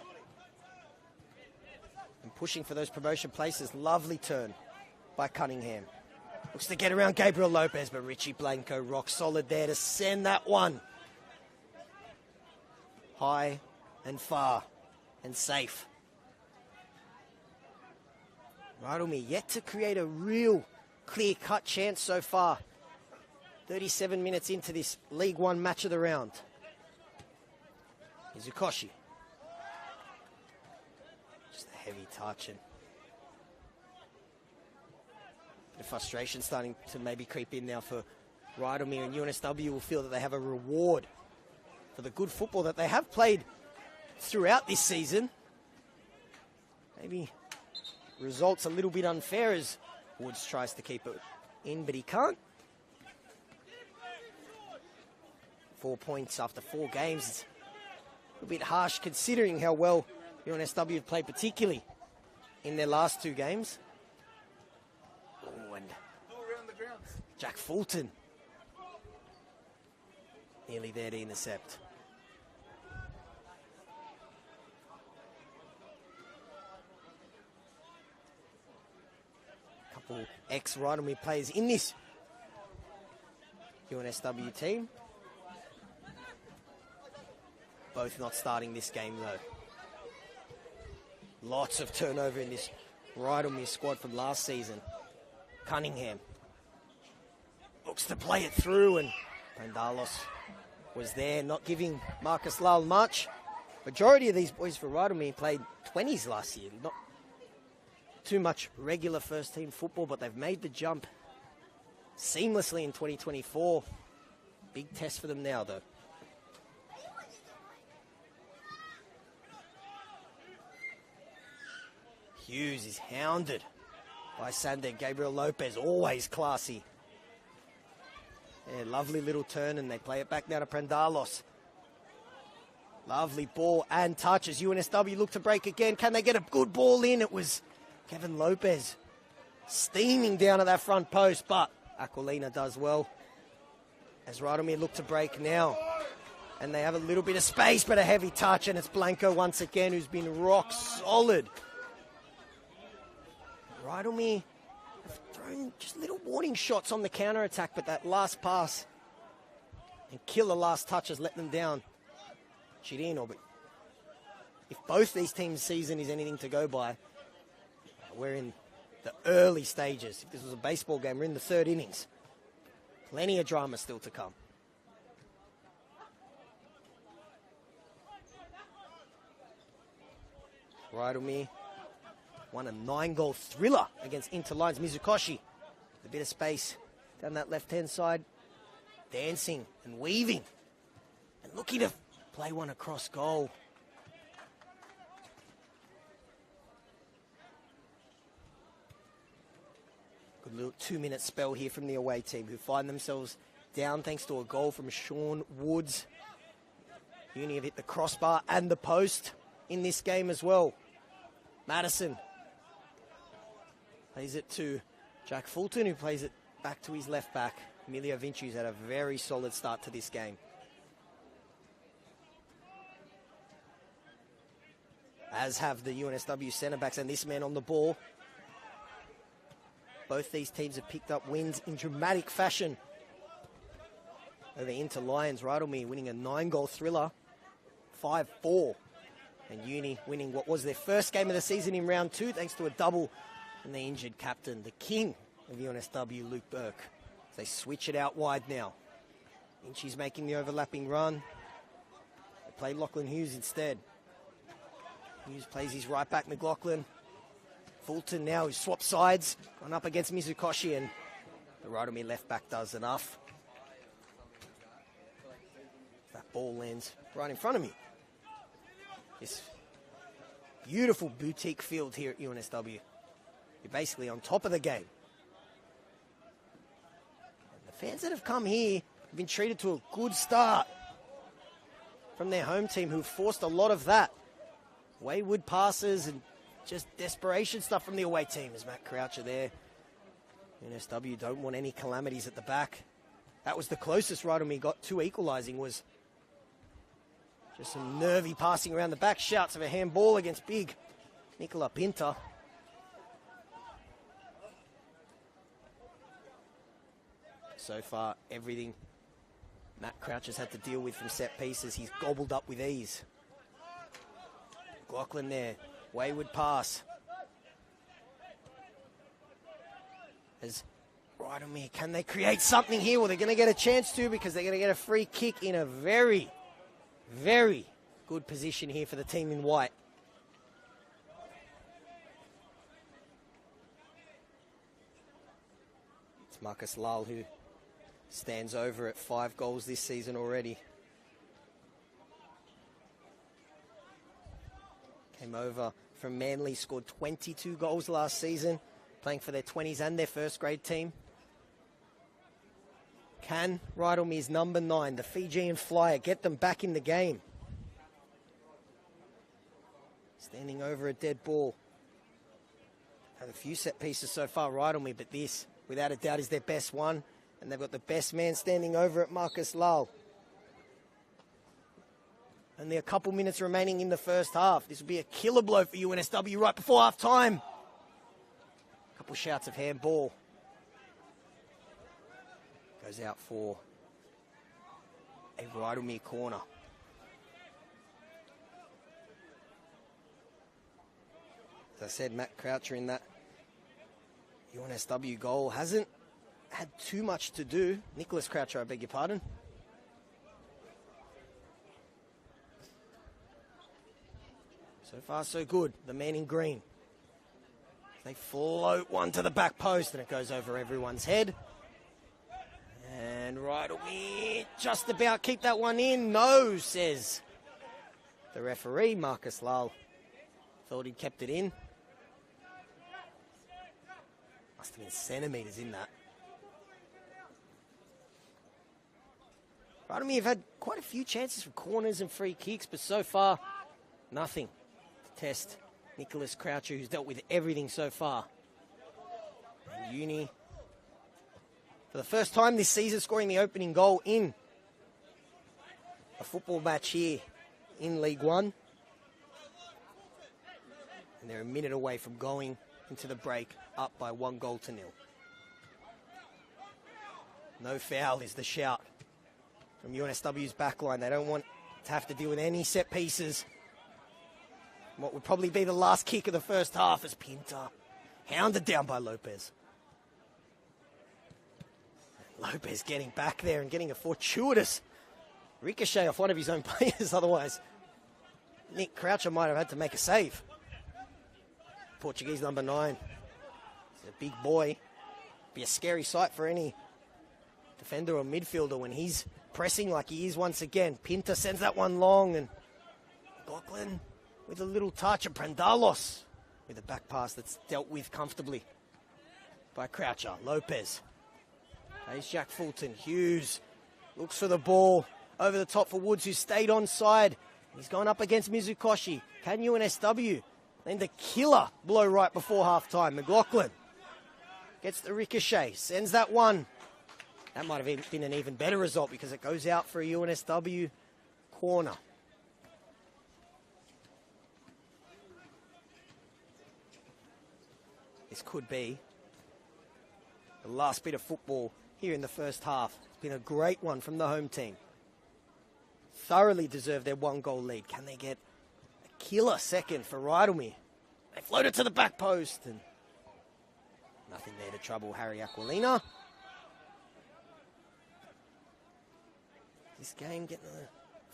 and pushing for those promotion places. Lovely turn by Cunningham. Looks to get around Gabriel Lopez, but Richie Blanco rock solid there to send that one high and far and safe. Rydalmere yet to create a real clear-cut chance so far. 37 minutes into this League One match of the round. Izukoshi. Just a heavy touch, and the frustration starting to maybe creep in now for Rydalmere, and UNSW will feel that they have a reward for the good football that they have played throughout this season. Maybe results a little bit unfair as Woods tries to keep it in, but he can't. 4 points after 4 games. It's a bit harsh considering how well UNSW have played, particularly in their last 2 games. Oh, and Jack Fulton nearly there to intercept. A couple ex-Rydalmere players in this UNSW team. Both not starting this game, though. Lots of turnover in this Rydalmere squad from last season. Cunningham looks to play it through, and Prendalos was there, not giving Marcus Lyle much. Majority of these boys for Rydalmere played 20s last year. Not too much regular first-team football, but they've made the jump seamlessly in 2024. Big test for them now, though. Hughes is hounded by Sander. Gabriel Lopez, always classy. Yeah, lovely little turn, and they play it back now to Prendalos. Lovely ball and touch as UNSW look to break again. Can they get a good ball in? It was Kevin Lopez steaming down at that front post, but Aquilina does well. As Rydalmere look to break now. And they have a little bit of space, but a heavy touch, and it's Blanco once again who's been rock solid. Rydalmere have thrown just little warning shots on the counter-attack, but that last pass and killer last touch has let them down. Chirino, but if both these teams' season is anything to go by, we're in the early stages. If this was a baseball game, we're in the third innings. Plenty of drama still to come. Rydalmere won a 9-goal thriller against Interlines. Mizukoshi, a bit of space down that left-hand side, dancing and weaving and looking to play one across goal. Good little 2-minute spell here from the away team, who find themselves down thanks to a goal from Sean Woods. Uni have hit the crossbar and the post in this game as well. Madison plays it to Jack Fulton, who plays it back to his left back. Emilio Vinci's had a very solid start to this game. As have the UNSW centre-backs, and this man on the ball. Both these teams have picked up wins in dramatic fashion over Inter-Lions. Rydalmere winning a 9-goal thriller, 5-4. And Uni winning what was their first game of the season in round 2, thanks to a double and the injured captain, the king of UNSW, Luke Burke. They switch it out wide now. Vinci's making the overlapping run. They play Lachlan Hughes instead. Hughes plays his right back, McLaughlin. Fulton now, who swaps sides, gone up against Mizukoshi, and the Rydalmere left back does enough. That ball lands right in front of me. This beautiful boutique field here at UNSW. You're basically on top of the game. And the fans that have come here have been treated to a good start from their home team, who've forced a lot of that. Wayward passes and just desperation stuff from the away team. As Matt Croucher there. UNSW don't want any calamities at the back. That was the closest Rydalmere got to equalising, was just some nervy passing around the back. Shouts of a handball against big Nicola Pinta. So far, everything Matt Croucher's had to deal with from set pieces, he's gobbled up with ease. McLaughlin there, wayward pass. As Rydalmere, can they create something here? Well, they're going to get a chance to, because they're going to get a free kick in a very, very good position here for the team in white. It's Marcus Lal, who stands over at 5 goals this season already. Came over from Manly, scored 22 goals last season, playing for their 20s and their first grade team. Can Rydalmere's number 9, the Fijian flyer, get them back in the game? Standing over a dead ball. Had a few set pieces so far, Rydalmere, but this, without a doubt, is their best one. And they've got the best man standing over at Marcus Lal. Only a couple minutes remaining in the first half. This will be a killer blow for UNSW right before half time. A couple shouts of handball. Goes out for a Rydalmere corner. As I said, Matt Croucher in that UNSW goal hasn't had too much to do. Nicholas Croucher, I beg your pardon. So far, so good. The man in green. They float one to the back post, and it goes over everyone's head. And Rydalmere just about keep that one in. No, says the referee, Marcus Lull. Thought he'd kept it in. Must have been centimetres in that. Rydalmere have had quite a few chances for corners and free kicks, but so far, nothing to test Nicholas Croucher, who's dealt with everything so far. And Uni, for the first time this season, scoring the opening goal in a football match here in League One. And they're a minute away from going into the break up by 1-0. No foul is the shout from UNSW's backline. They don't want to have to deal with any set pieces. What would probably be the last kick of the first half as Pinta hounded down by Lopez. Lopez getting back there and getting a fortuitous ricochet off one of his own players. Otherwise, Nick Croucher might have had to make a save. Portuguese number 9. He's a big boy. Be a scary sight for any defender or midfielder when he's pressing like he is once again. Pinta sends that one long, and McLaughlin with a little touch, and Prendalos with a back pass that's dealt with comfortably by Croucher. Lopez. There's Jack Fulton. Hughes looks for the ball over the top for Woods, who stayed onside. He's going up against Mizukoshi. Can UNSW land a killer blow right before half-time? McLaughlin gets the ricochet, sends that one. That might have been an even better result because it goes out for a UNSW corner. This could be the last bit of football here in the first half. It's been a great one from the home team. Thoroughly deserve their 1-goal lead. Can they get a killer second for Rydalmere? They float it to the back post, and nothing there to trouble Harry Aquilina. This game getting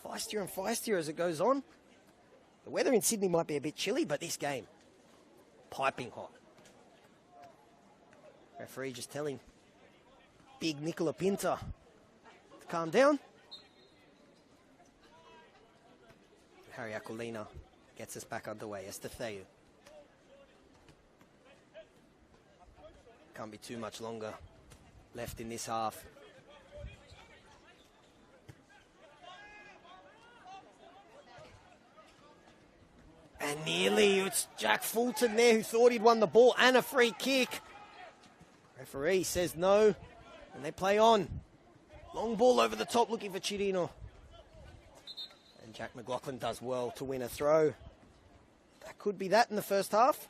feistier and feistier as it goes on. The weather in Sydney might be a bit chilly, but this game, piping hot. Referee just telling big Nicola Pinta to calm down. Harry Aquilina gets us back underway. Estefeu. Can't be too much longer left in this half. And nearly, it's Jack Fulton there who thought he'd won the ball and a free kick. Referee says no, and they play on. Long ball over the top looking for Chirino. And Jack McLaughlin does well to win a throw. That could be that in the first half.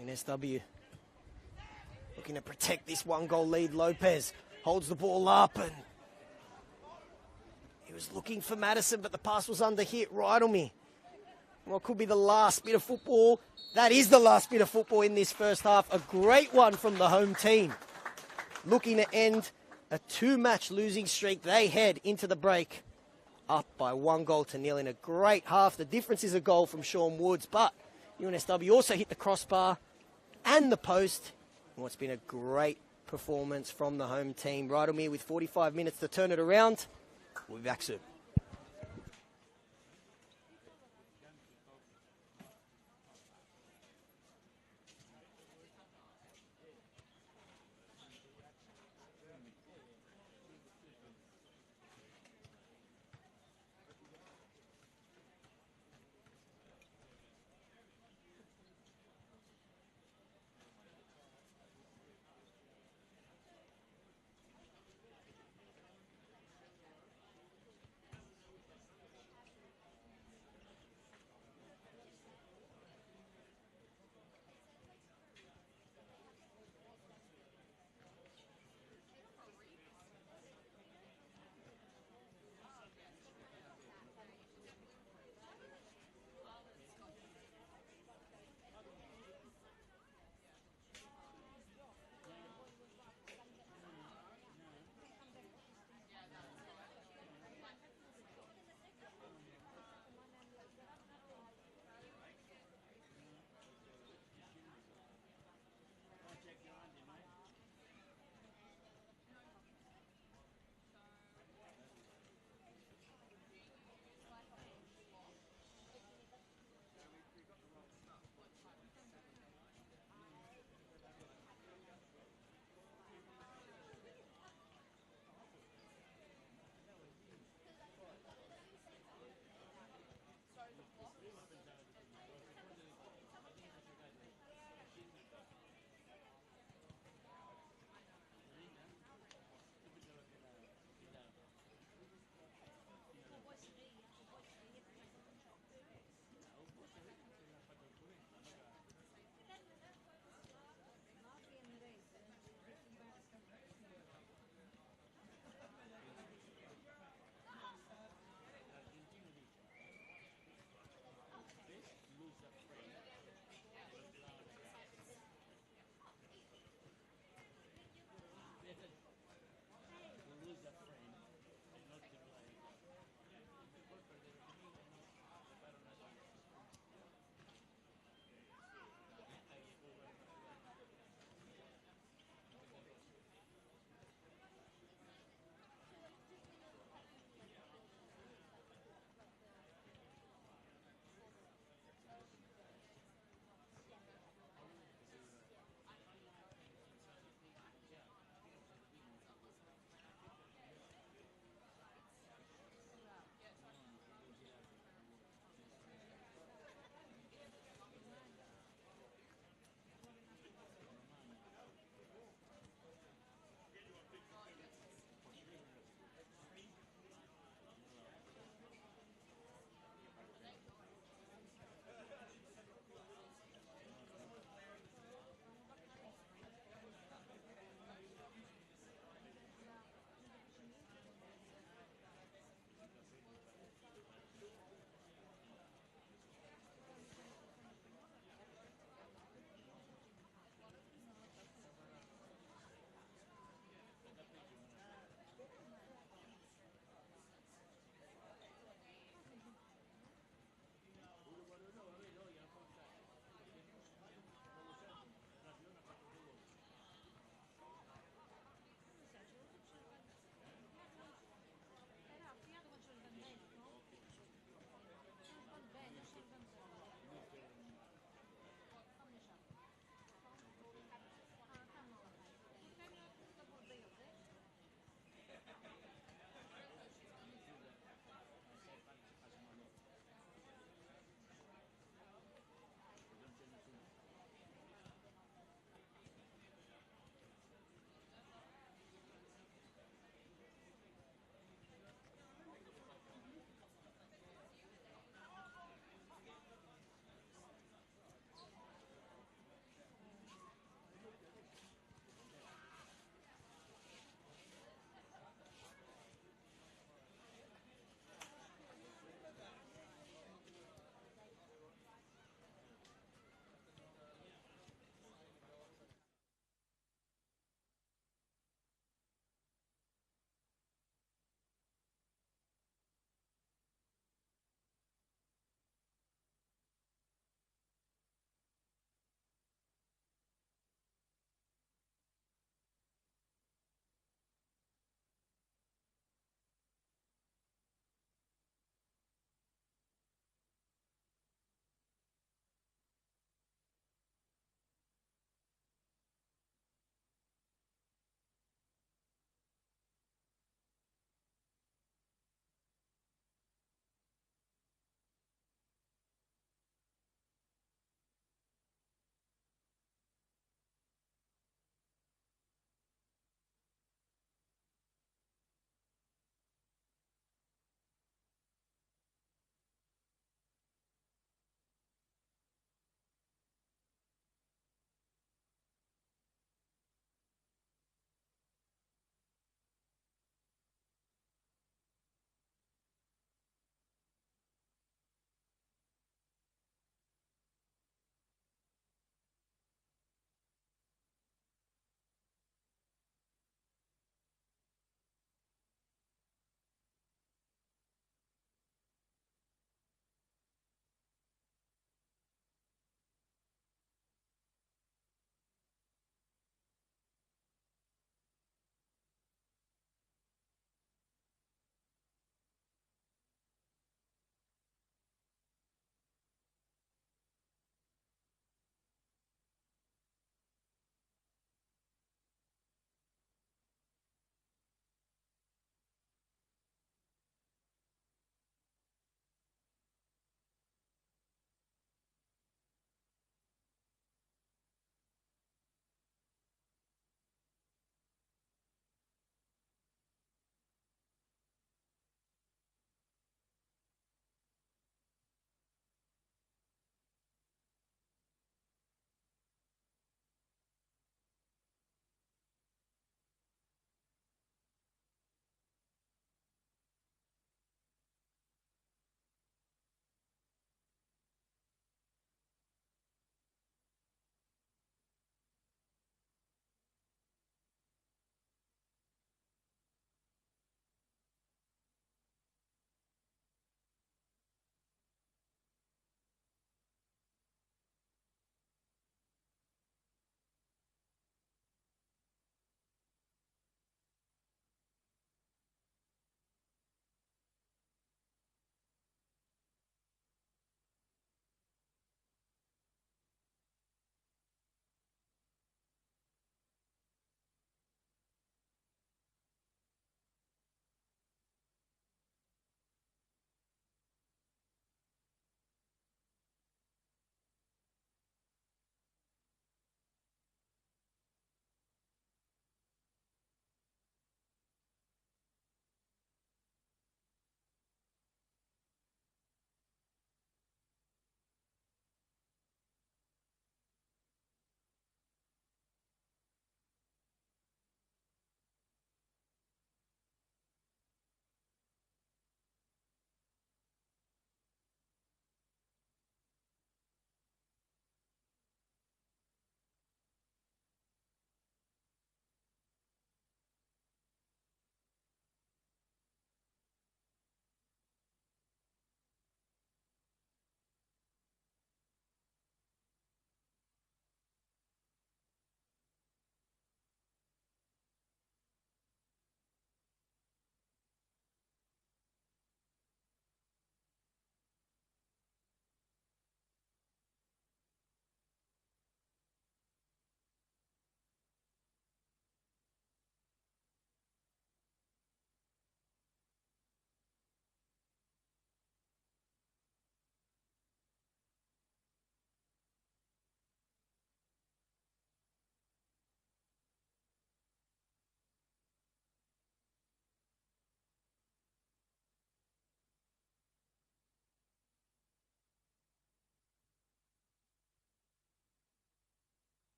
NSW looking to protect this 1-goal lead. Lopez holds the ball up, and he was looking for Madison, but the pass was under hit. Rydalmere. What could be the last bit of football? That is the last bit of football in this first half. A great one from the home team. Looking to end a 2-match losing streak. They head into the break up by 1-0 in a great half. The difference is a goal from Sean Woods, but UNSW also hit the crossbar and the post. And what's been a great performance from the home team. Rydalmere with 45 minutes to turn it around. We'll be back soon.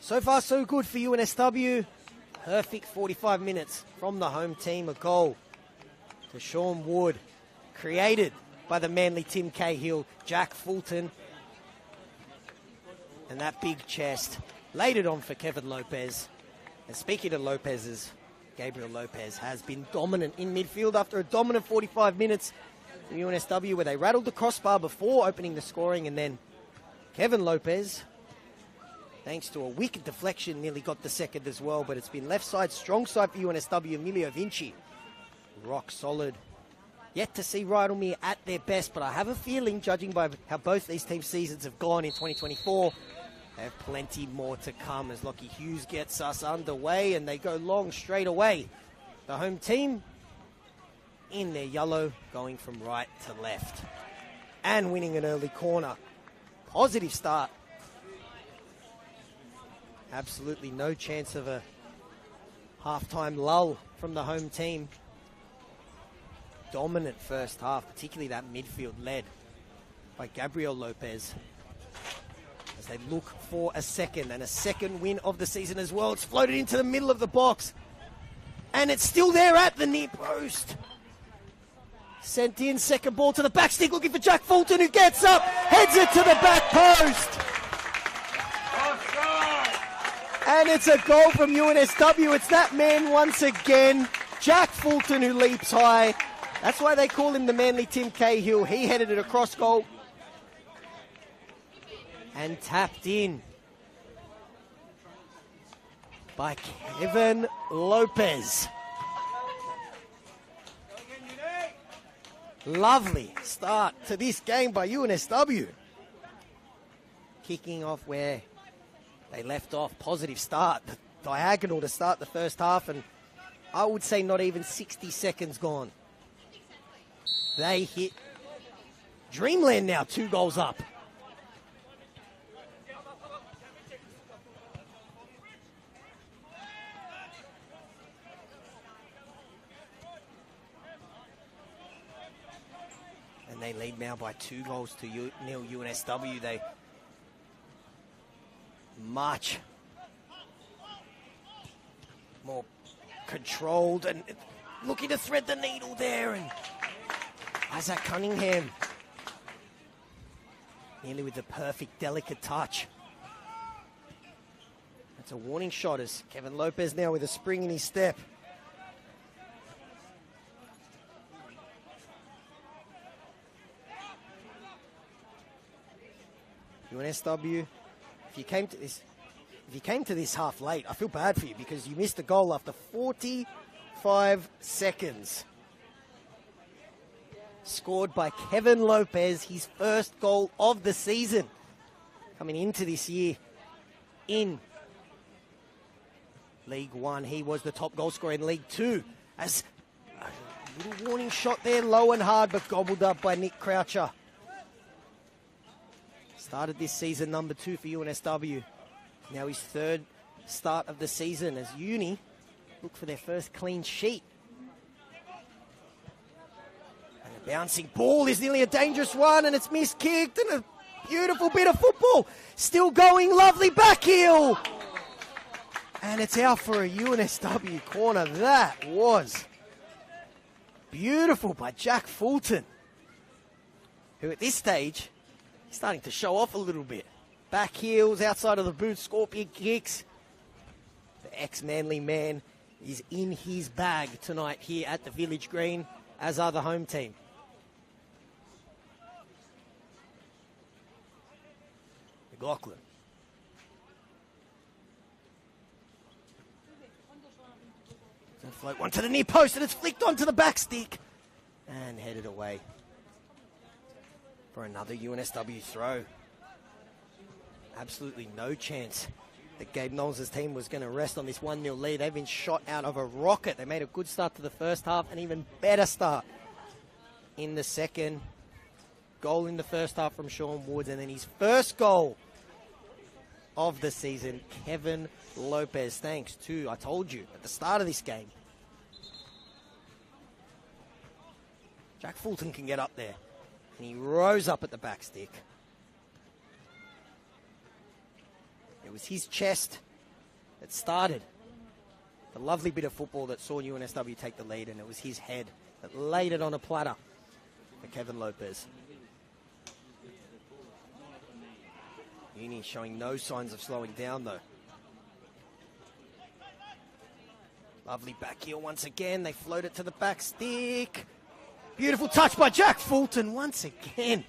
So far, so good for UNSW. Perfect 45 minutes from the home team. A goal to Sean Wood, created by the Manly Tim Cahill, Jack Fulton. And that big chest laid it on for Kevin Lopez. And speaking of Lopez's, Gabriel Lopez has been dominant in midfield after a dominant 45 minutes for UNSW, where they rattled the crossbar before opening the scoring, and then Kevin Lopez, thanks to a wicked deflection, nearly got the second as well. But it's been left side, strong side for UNSW. Emilio Vinci, rock solid. Yet to see Rydalmere at their best, but I have a feeling, judging by how both these teams' seasons have gone in 2024, they have plenty more to come as Lockie Hughes gets us underway, and they go long straight away. The home team in their yellow, going from right to left and winning an early corner. Positive start. Absolutely no chance of a halftime lull from the home team. Dominant first half, particularly that midfield led by Gabriel Lopez, as they look for a second win of the season as well. It's floated into the middle of the box, and it's still there at the near post. Sent in, second ball to the back stick, looking for Jack Fulton, who gets up, heads it to the back post. And it's a goal from UNSW. It's that man once again, Jack Fulton, who leaps high. That's why they call him the Manly Tim Cahill. He headed it across goal and tapped in by Kevin Lopez. Lovely start to this game by UNSW. Kicking off where they left off. Positive start, diagonal to start the first half, and I would say not even 60 seconds gone. They hit Dreamland now, 2 goals up. And they lead now by 2 goals to nil UNSW. They much more controlled and looking to thread the needle there, and Isaac Cunningham nearly with the perfect delicate touch. That's a warning shot as Kevin Lopez now with a spring in his step. UNSW, if you came to this half late, I feel bad for you because you missed a goal after 45 seconds. Scored by Kevin Lopez, his first goal of the season coming into this year in League One. He was the top goal scorer in League Two. As a little warning shot there, low and hard, but gobbled up by Nick Croucher. Started this season number 2 for UNSW. Now his 3rd start of the season as Uni look for their first clean sheet. And the bouncing ball is nearly a dangerous one, and it's miskicked, and a beautiful bit of football. Still going, lovely back heel. And it's out for a UNSW corner. That was beautiful by Jack Fulton, who at this stage is starting to show off a little bit. Back heels, outside of the boot, scorpion kicks. The ex-Manly man is in his bag tonight here at the Village Green, as are the home team. McLaughlin. Gonna float one to the near post, and it's flicked onto the back stick and headed away for another UNSW throw. Absolutely no chance that Gabe Knowles' team was going to rest on this 1-0 lead. They've been shot out of a rocket. They made a good start to the first half, an even better start in the second. Goal in the first half from Sean Woods, and then his first goal of the season, Kevin Lopez, thanks to, I told you, at the start of this game, Jack Fulton can get up there, and he rose up at the back stick. It was his chest It started. The lovely bit of football that saw UNSW take the lead, and it was his head that laid it on a platter for Kevin Lopez. Uni showing no signs of slowing down, though. Lovely back heel once again. They float it to the back stick. Beautiful touch by Jack Fulton once again.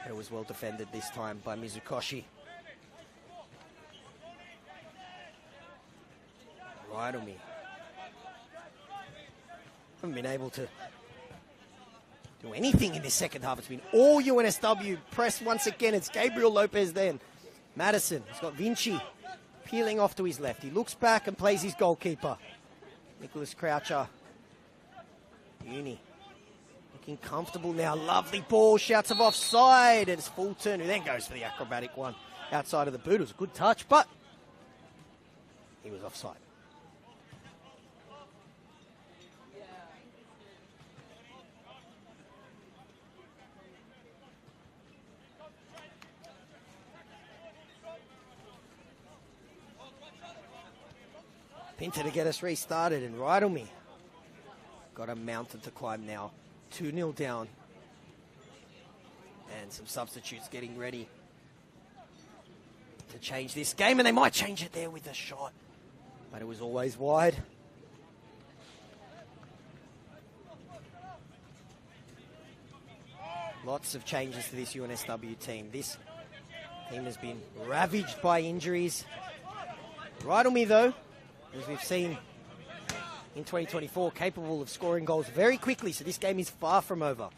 It was well defended this time by Mizukoshi. Rydalmere. Haven't been able to do anything in this second half. It's been all UNSW. Press once again. It's Gabriel Lopez then. Madison. He's got Vinci peeling off to his left. He looks back and plays his goalkeeper. Nicholas Croucher. Uni. Looking comfortable now. Lovely ball. Shouts of offside. And it's Fulton, who then goes for the acrobatic one outside of the boot. It was a good touch, but he was offside. Pinter to get us restarted, and Rydalmere got a mountain to climb now. 2-0 down. And some substitutes getting ready to change this game, and they might change it there with a shot. But it was always wide. Lots of changes to this UNSW team. This team has been ravaged by injuries. Rydalmere, though, as we've seen in 2024, capable of scoring goals very quickly, so this game is far from over.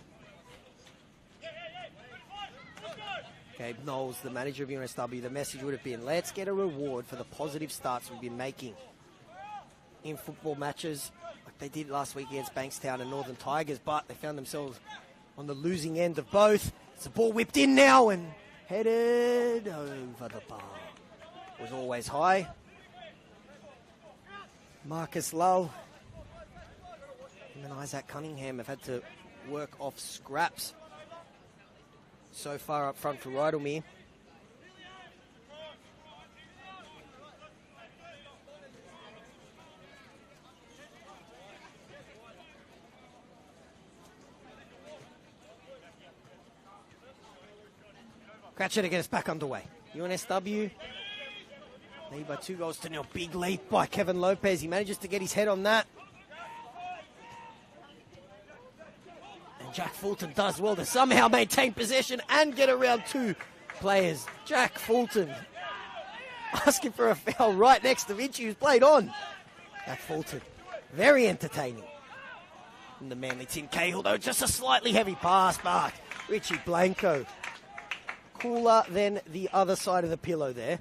Gabe Knowles, the manager of UNSW, the message would have been, let's get a reward for the positive starts we've been making in football matches, like they did last week against Bankstown and Northern Tigers, but they found themselves on the losing end of both. It's a ball whipped in now and headed over the bar. It was always high. Marcus Lull and Isaac Cunningham have had to work off scraps so far up front for Rydalmere. Cratchit to get us back underway. UNSW lead by 2-0. Big leap by Kevin Lopez. He manages to get his head on that. And Jack Fulton does well to somehow maintain possession and get around two players. Jack Fulton asking for a foul right next to Vinci, who's played on. Jack Fulton, very entertaining. And the Manly Tim Cahill, though, just a slightly heavy pass, but Richie Blanco cooler than the other side of the pillow there.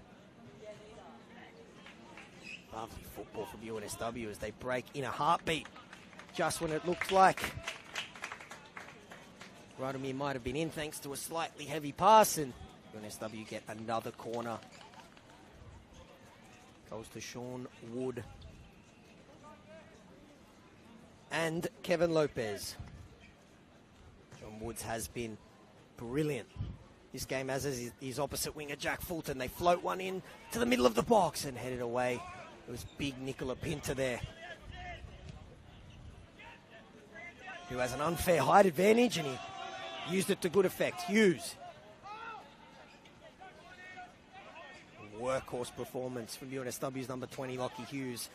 Lovely football from UNSW as they break in a heartbeat just when it looks like Rydalmere might have been in thanks to a slightly heavy pass, and UNSW get another corner. Goes to Sean Wood and Kevin Lopez. Sean Woods has been brilliant this game, as is his opposite winger, Jack Fulton. They float one in to the middle of the box and head it away. It was big Nicola Pinter there, who has an unfair height advantage, and he used it to good effect. Hughes. Workhorse performance from UNSW's number 20, Lockie Hughes.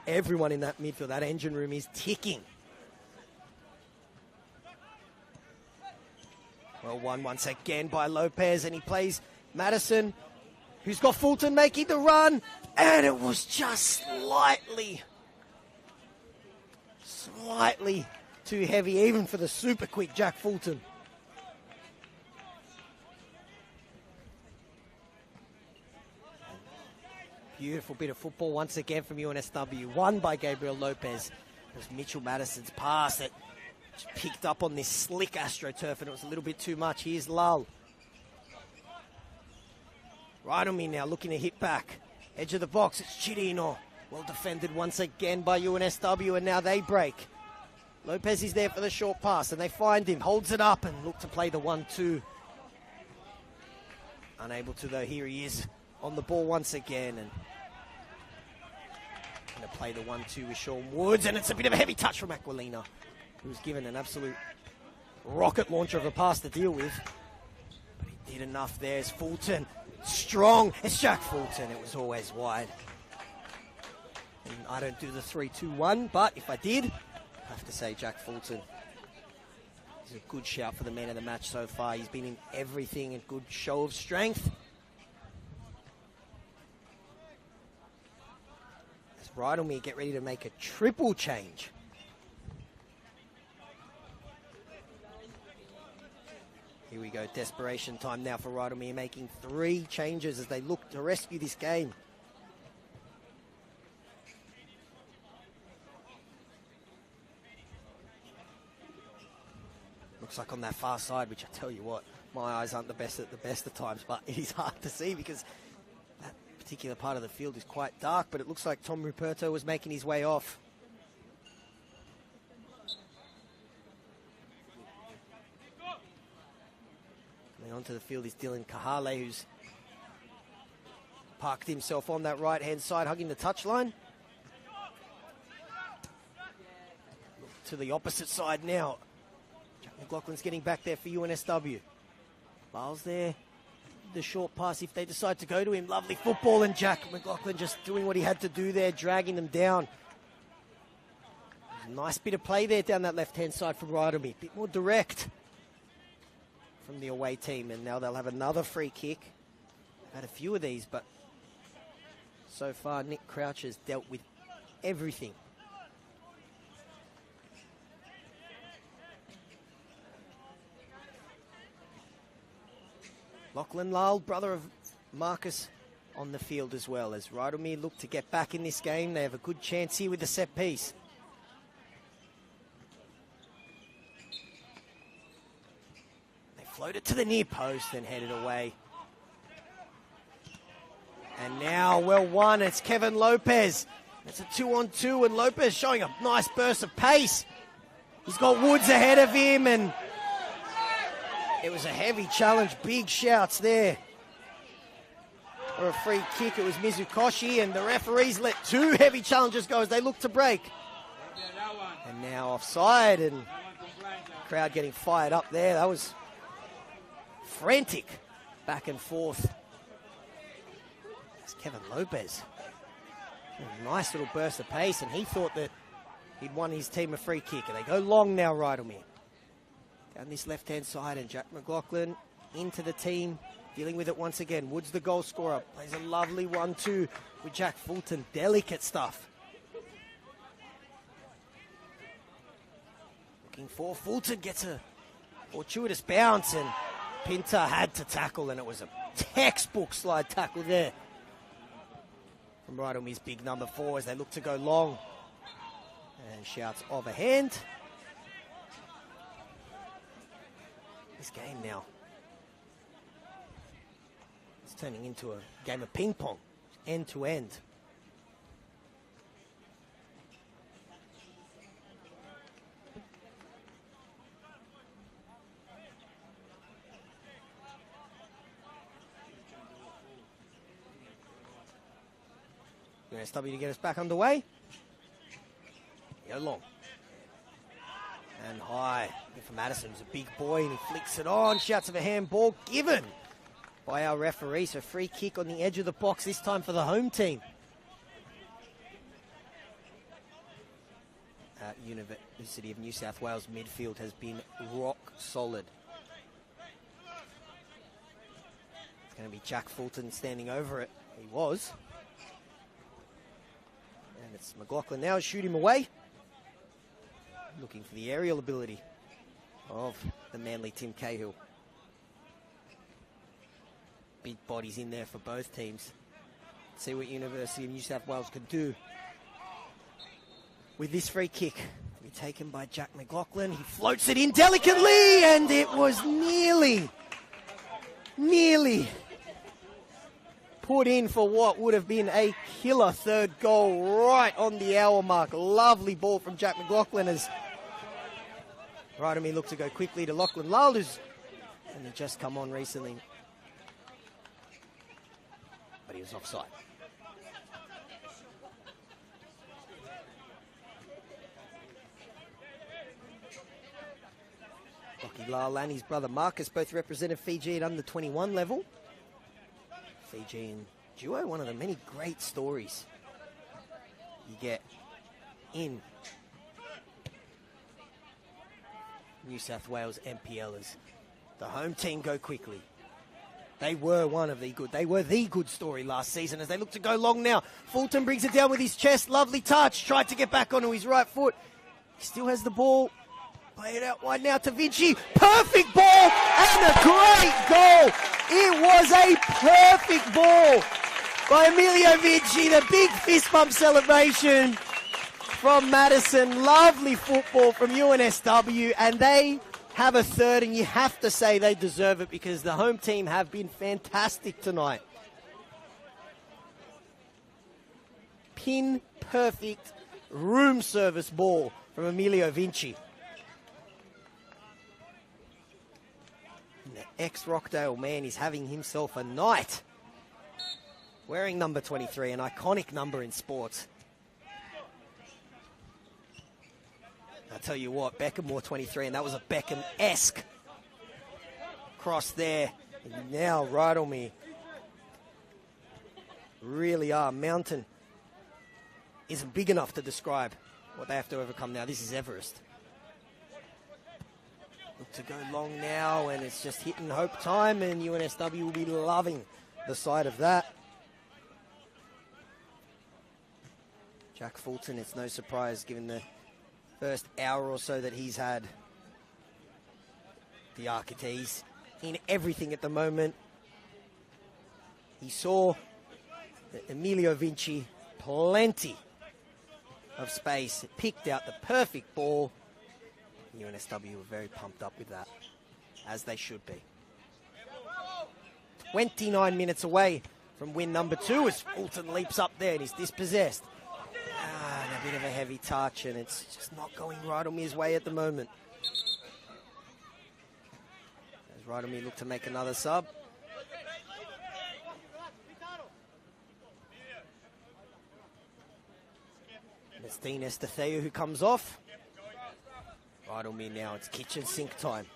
Everyone in that midfield, that engine room is ticking. Well, won once again by Lopez, and he plays Madison, who's got Fulton making the run, and it was just slightly too heavy, even for the super quick Jack Fulton. Beautiful bit of football once again from UNSW, won by Gabriel Lopez. It was Mitchell Madison's pass that picked up on this slick AstroTurf, and it was a little bit too much. Here's Lull. Rydalmere now looking to hit back. Edge of the box, it's Chirino. Well defended once again by UNSW, and now they break. Lopez is there for the short pass, and they find him. Holds it up and look to play the 1-2. Unable to, though. Here he is on the ball once again, and going to play the 1-2 with Sean Woods, and it's a bit of a heavy touch from Aquilina, who's given an absolute rocket launcher of a pass to deal with. But he did enough there. It's Fulton. Strong. It's Jack Fulton. It was always wide. And I don't do the 3-2-1, but if I did, I have to say Jack Fulton. He's a good shout for the man of the match so far. He's been in everything, a good show of strength. As Rydalmere get ready to make a triple change. Here we go, desperation time now for Rydalmere, making 3 changes as they look to rescue this game. Looks like on that far side, which I tell you what, my eyes aren't the best of times, but it is hard to see because that particular part of the field is quite dark, but it looks like Tom Ruperto was making his way off. Coming onto the field is Dylan Kahale, who's parked himself on that right-hand side, hugging the touchline. Look to the opposite side now. McLaughlin's getting back there for UNSW. Lyle's there. The short pass if they decide to go to him. Lovely football, and Jack McLaughlin just doing what he had to do there, dragging them down. Nice bit of play there down that left-hand side from Rydalmere. A bit more direct from the away team, and now they'll have another free kick. They've had a few of these, but so far Nick Crouch has dealt with everything. Lachlan Lyle, brother of Marcus, on the field as well, as Rydalmere look to get back in this game. They have a good chance here with the set piece. They float it to the near post and head it away. And now, well won, it's Kevin Lopez. It's a 2-on-2, and Lopez showing a nice burst of pace. He's got Woods ahead of him, and it was a heavy challenge, big shouts there. For a free kick, it was Mizukoshi, and the referees let 2 heavy challenges go as they look to break. And now offside, and the crowd getting fired up there. That was frantic, back and forth. That's Kevin Lopez. A nice little burst of pace, and he thought that he'd won his team a free kick. And they go long now, Rydalmere. Down this left-hand side, and Jack McLaughlin into the team, dealing with it once again. Woods, the goal scorer, plays a lovely 1-2 with Jack Fulton. Delicate stuff. Looking for Fulton, gets a fortuitous bounce, and Pinter had to tackle, and it was a textbook slide tackle there from Rydalmere's big number 4 as they look to go long. And shouts of a hand. This game now, it's turning into a game of ping pong, end to end. UNSW to get us back underway. Go long. And high. For Madison, who's a big boy, and he flicks it on. Shouts of a handball given by our referee. So free kick on the edge of the box, this time for the home team. University of New South Wales midfield has been rock solid. It's going to be Jack Fulton standing over it. He was. And it's McLaughlin now, shoot him away. Looking for the aerial ability of the Manly Tim Cahill. Big bodies in there for both teams. Let's see what University of New South Wales could do with this free kick. To be taken by Jack McLaughlin. He floats it in delicately, and it was nearly put in for what would have been a killer third goal right on the hour mark. Lovely ball from Jack McLaughlin as Rydalmere look to go quickly to Lachlan Lyle, who's only just come on recently. But he was offside. Lachie Lyle and his brother Marcus both represented Fiji at under 21 level. Fijian duo, one of the many great stories you get in New South Wales NPL as the home team go quickly. They were the good story last season as they look to go long now. Fulton brings it down with his chest, lovely touch, tried to get back onto his right foot. He still has the ball. Play it out wide now to Vinci. Perfect ball and a great goal. It was a perfect ball by Emilio Vinci. The big fist bump celebration from Madison. Lovely football from UNSW, and they have a third, and you have to say they deserve it because the home team have been fantastic tonight. Pin perfect room service ball from Emilio Vinci. And the ex-Rockdale man is having himself a night. Wearing number 23, an iconic number in sports. I'll tell you what, Beckham wore 23, and that was a Beckham-esque cross there. And now Rydalmere really are. Mountain isn't big enough to describe what they have to overcome now. This is Everest. Look to go long now, and it's just hit and hope time, and UNSW will be loving the side of that. Jack Fulton, it's no surprise given the first hour or so that he's had the Archites in everything at the moment. He saw Emilio Vinci plenty of space, picked out the perfect ball. UNSW were very pumped up with that, as they should be. 29 minutes away from win number 2 as Fulton leaps up there and he's dispossessed. And a bit of a heavy touch, and it's just not going Rydalmere's way at the moment. As Rydalmere look to make another sub. And it's Dean Estetheu who comes off. Rydalmere now, it's kitchen sink time.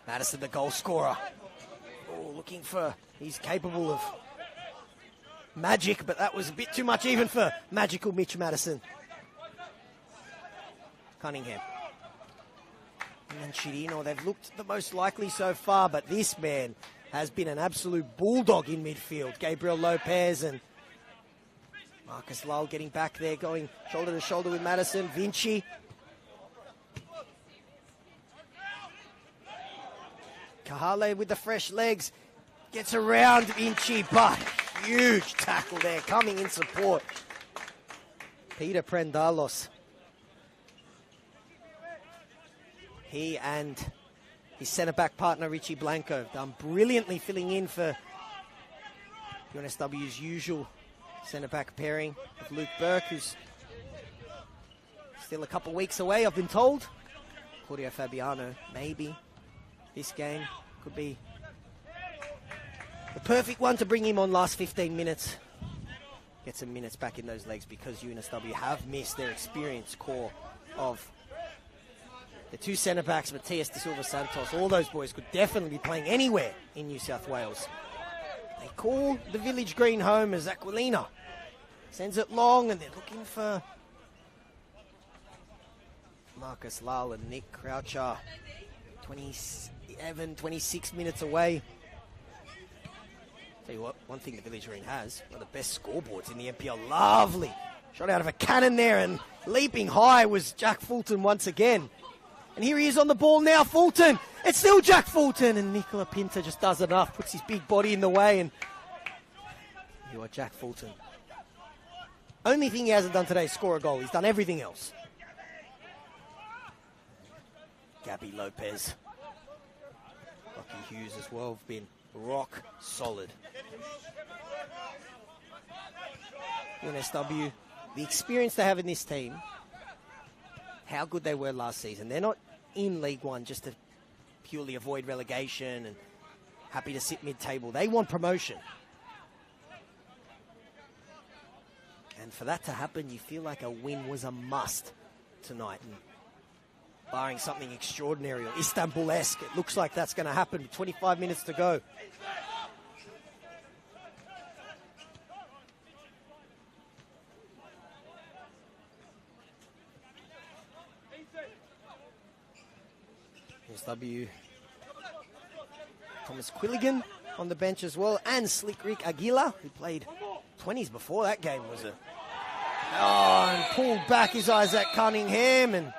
Madison, the goal scorer. Oh, looking for, he's capable of magic, but that was a bit too much even for magical Mitch Madison. Cunningham. And then Chirino, they've looked the most likely so far, but this man has been an absolute bulldog in midfield. Gabriel Lopez and Marcus Lull getting back there, going shoulder to shoulder with Madison. Vinci. Kahale with the fresh legs. Gets around Vinci, but huge tackle there, coming in support. Peter Prendalos. He and his centre-back partner, Richie Blanco, done brilliantly filling in for UNSW's usual centre-back pairing of Luke Burke, who's still a couple weeks away, I've been told. Claudio Fabiano, maybe this game could be the perfect one to bring him on last 15 minutes. Get some minutes back in those legs because UNSW have missed their experienced core of the 2 centre-backs, Matias De Silva Santos. All those boys could definitely be playing anywhere in New South Wales. They call the Village Green home as Aquilina sends it long, and they're looking for Marcus Lull and Nick Croucher. 26 minutes away. Tell you what, one thing the Village Green has, one of the best scoreboards in the NPL. Lovely shot out of a cannon there, and leaping high was Jack Fulton once again. And here he is on the ball now, Fulton. It's still Jack Fulton, and Nicola Pinter just does enough, puts his big body in the way, and you are Jack Fulton. Only thing he hasn't done today is score a goal. He's done everything else. Gabby Lopez. Rocky Hughes as well have been rock solid. UNSW, the experience they have in this team, how good they were last season. They're not in League One just to purely avoid relegation and happy to sit mid-table. They want promotion. And for that to happen, you feel like a win was a must tonight. And barring something extraordinary or Istanbul-esque, it looks like that's going to happen. 25 minutes to go. NSW, Thomas Quilligan on the bench as well, and Slick Rick Aguila, who played 20s before that game was a... Oh, and pulled back is Isaac Cunningham, and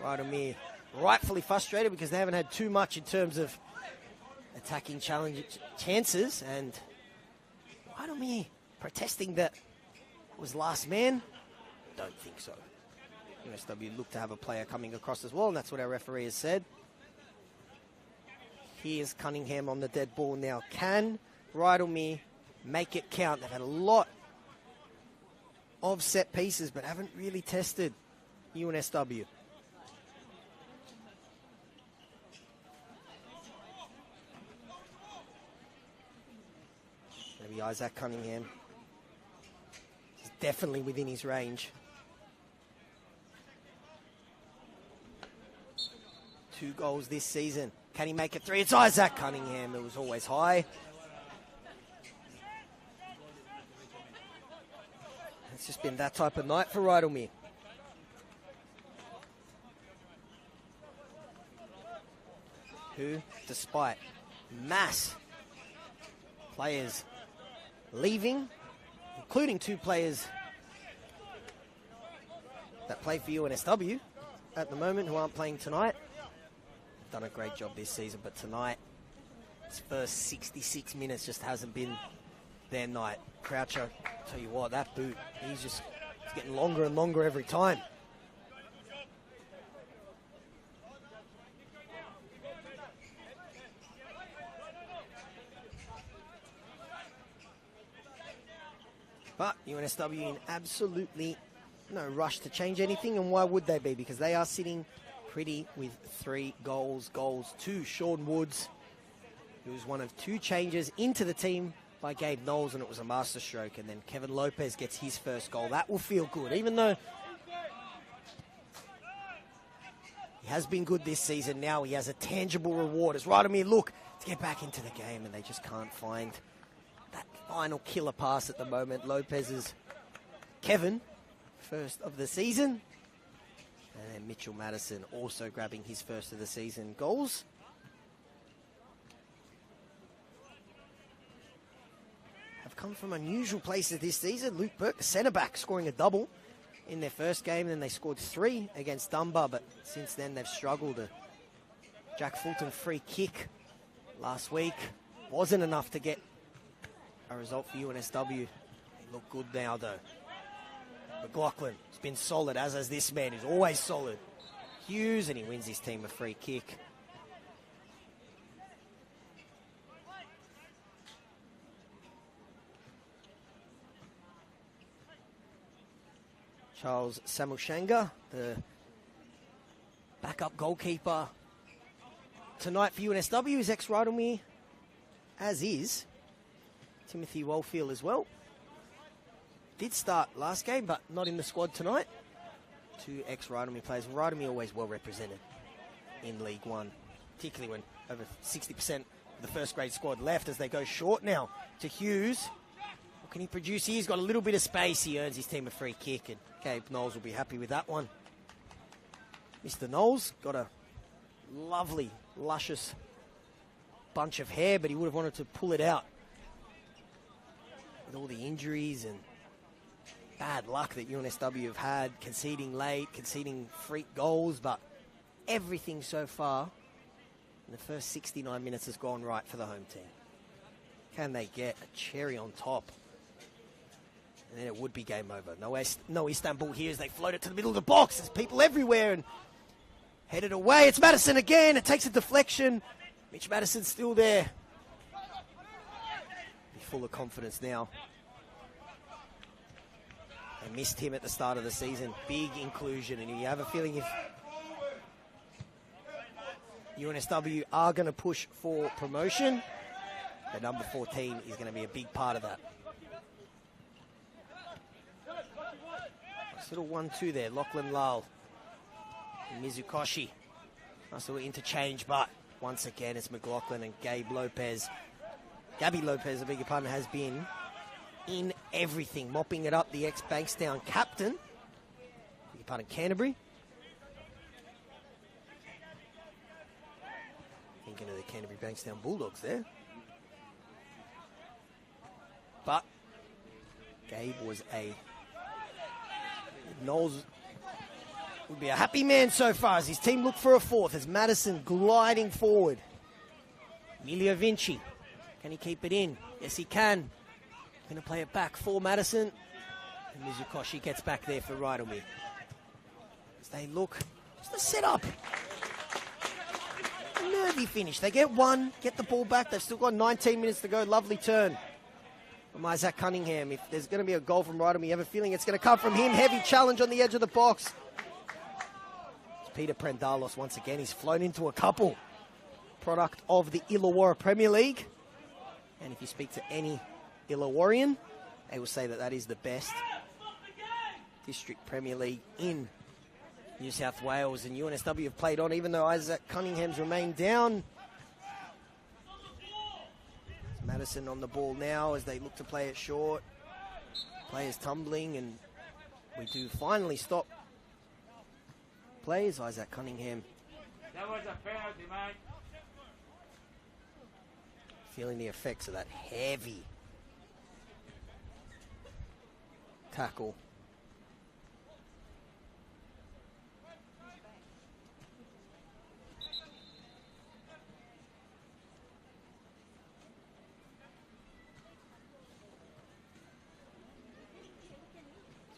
Rydalmere rightfully frustrated because they haven't had too much in terms of attacking challenge chances, and Rydalmere protesting that it was last man. Don't think so. UNSW look to have a player coming across as well, and that's what our referee has said. Here's Cunningham on the dead ball now. Can Rydalmere make it count? They've had a lot of set pieces, but haven't really tested UNSW. Maybe Isaac Cunningham. He's definitely within his range. 2 goals this season. Can he make it 3? It's Isaac Cunningham. It was always high. It's just been that type of night for Rydalmere. Who, despite mass players leaving, including 2 players that play for UNSW at the moment who aren't playing tonight, done a great job this season, but tonight, his first 66 minutes just hasn't been their night. Croucher, tell you what, that boot, he's getting longer and longer every time. But UNSW in absolutely no rush to change anything, and why would they be? Because they are sitting pretty with 3 goals. Goals to Sean Woods, who was one of 2 changes into the team by Gabe Knowles, and it was a masterstroke. And then Kevin Lopez gets his first goal. That will feel good, even though he has been good this season. Now he has a tangible reward as Rydalmere look to get back into the game, and they just can't find that final killer pass at the moment. Lopez's Kevin, first of the season. And then Mitchell Madison also grabbing his first of the season goals. Have come from unusual places this season. Luke Burke, the centre-back, scoring a double in their first game. Then they scored 3 against Dunbar, but since then they've struggled. A Jack Fulton free kick last week wasn't enough to get a result for UNSW. They look good now, though. McLaughlin has been solid, as has this man, who's always solid. Hughes, and he wins his team a free kick. Charles Samushanga, the backup goalkeeper tonight for UNSW, is ex-Rydalmere, as is Timothy Wellfield as well. Did start last game, but not in the squad tonight. 2 ex-Rydalmere players. Rydalmere always well represented in League One, particularly when over 60% of the first grade squad left as they go short now to Hughes. What can he produce? He's got a little bit of space. He earns his team a free kick, and Gabe Knowles will be happy with that one. Mr. Knowles got a lovely, luscious bunch of hair, but he would have wanted to pull it out with all the injuries and bad luck that UNSW have had, conceding late, conceding freak goals, but everything so far in the first 69 minutes has gone right for the home team. Can they get a cherry on top? And then it would be game over. No Istanbul here as they float it to the middle of the box. There's people everywhere and headed away. It's Madison again. It takes a deflection. Mitch Madison's still there. Be full of confidence now. They missed him at the start of the season. Big inclusion, and you have a feeling if UNSW are going to push for promotion. The number 14 is going to be a big part of that. Nice little 1-2 there. Lachlan Lal and Mizukoshi. Nice little interchange, but once again it's McLaughlin and Gabby Lopez, I beg your pardon, has been in everything. Mopping it up, the ex-Bankstown captain. Beg your pardon, Canterbury. Thinking of the Canterbury Bankstown Bulldogs there. But Gabe was Knowles would be a happy man so far as his team look for a fourth as Madison gliding forward. Emilio Vinci, can he keep it in? Yes, he can. Going to play it back for Madison. And Mizukoshi gets back there for Rydalmere. As they look, just the setup. Nervy finish. They get one, get the ball back. They've still got 19 minutes to go. Lovely turn from Isaac Cunningham. If there's going to be a goal from Rydalmere, you have a feeling it's going to come from him. Heavy challenge on the edge of the box. Peter Prendalos once again. He's flown into a couple. Product of the Illawarra Premier League. And if you speak to any Illawarrian, they will say that that is the best district Premier League in New South Wales. And UNSW have played on even though Isaac Cunningham's remained down. Madison on the ball now as they look to play it short. Players tumbling, and we do finally stop plays. Isaac Cunningham. That was a penalty, mate. Feeling the effects of that heavy tackle.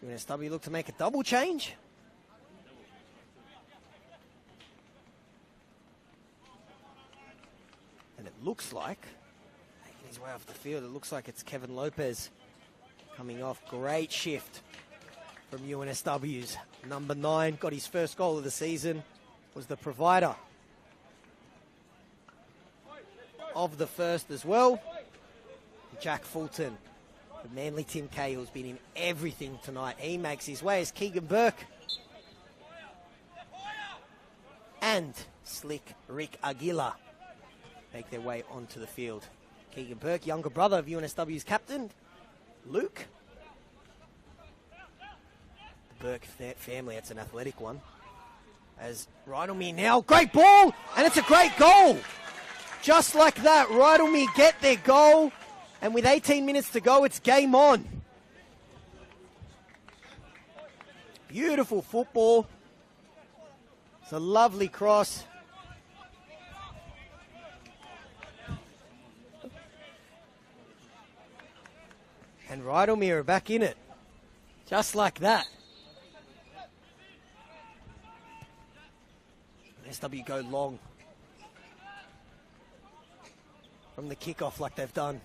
UNSW look to make a double change. And it looks like, making his way off the field, it looks like it's Kevin Lopez coming off. Great shift from UNSW's number 9. Got his first goal of the season. Was the provider of the first as well. Jack Fulton. The Manly Tim Cahill's been in everything tonight. He makes his way as Keegan Burke and Slick Rick Aguilar make their way onto the field. Keegan Burke, younger brother of UNSW's captain, Luke. The Burke family, that's an athletic one. As Rydalmere now, great ball, and it's a great goal. Just like that, Rydalmere get their goal. And with 18 minutes to go, it's game on. Beautiful football. It's a lovely cross. And Rydalmere are back in it. Just like that. SW go long from the kickoff like they've done.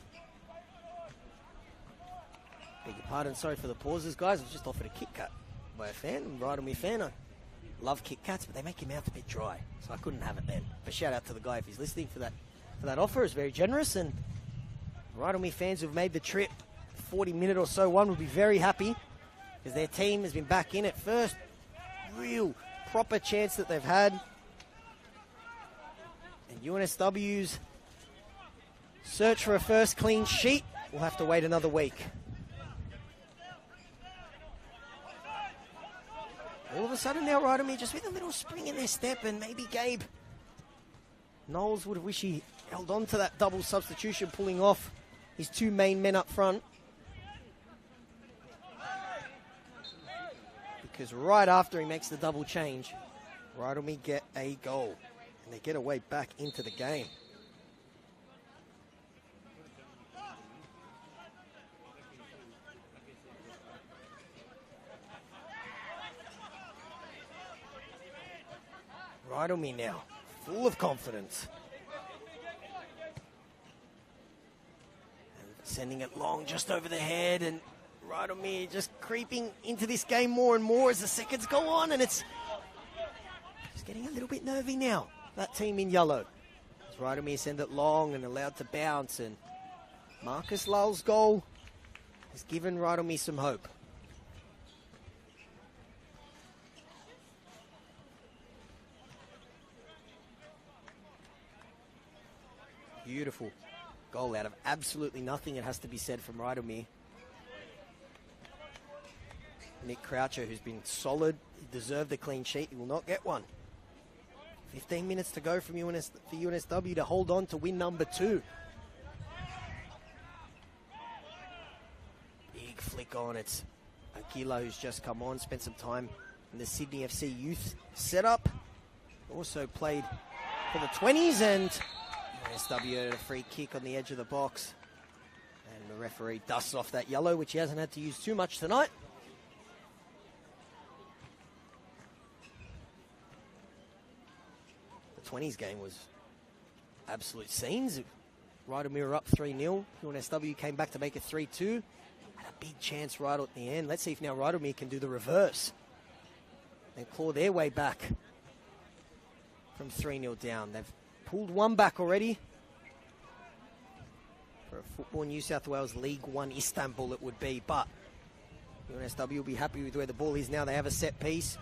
Beg your pardon, sorry for the pauses, guys. I was just offered a Kit Kat by a fan, a Rydalmere fan. I love Kit Kats, but they make your mouth a bit dry, so I couldn't have it then. But shout out to the guy if he's listening for that offer. It's very generous, and Rydalmere fans who've made the trip 40-minute or so one will be very happy because their team has been back in it. First real proper chance that they've had. And UNSW's search for a first clean sheet will have to wait another week. All of a sudden now, Rydalmere just with a little spring in their step, and maybe Gabe Knowles would have wished he held on to that double substitution, pulling off his 2 main men up front. Because right after he makes the double change, Rydalmere get a goal, and they get away back into the game. Rydalmere now, full of confidence. And sending it long just over the head, and Rydalmere just creeping into this game more and more as the seconds go on, and it's just getting a little bit nervy now. that team in yellow. As Rydalmere send it long and allowed to bounce, and Marcus Lull's goal has given Rydalmere some hope. Beautiful goal out of absolutely nothing, it has to be said, from Rydalmere. Nick Croucher, who's been solid, he deserved a clean sheet. He will not get one. 15 minutes to go from for UNSW to hold on to win number 2. Big flick on. It's Aquila who's just come on, spent some time in the Sydney FC youth setup. Also played for the 20s, and UNSW had a free kick on the edge of the box. And the referee dusts off that yellow, which he hasn't had to use too much tonight. The 20s game was absolute scenes. Rydalmere were up 3-0. UNSW came back to make it 3-2. Had a big chance right at the end. Let's see if now Rydalmere can do the reverse and claw their way back from 3-0 down. They've pulled one back already. For a Football New South Wales League One Istanbul it would be, but UNSW will be happy with where the ball is now. They have a set piece.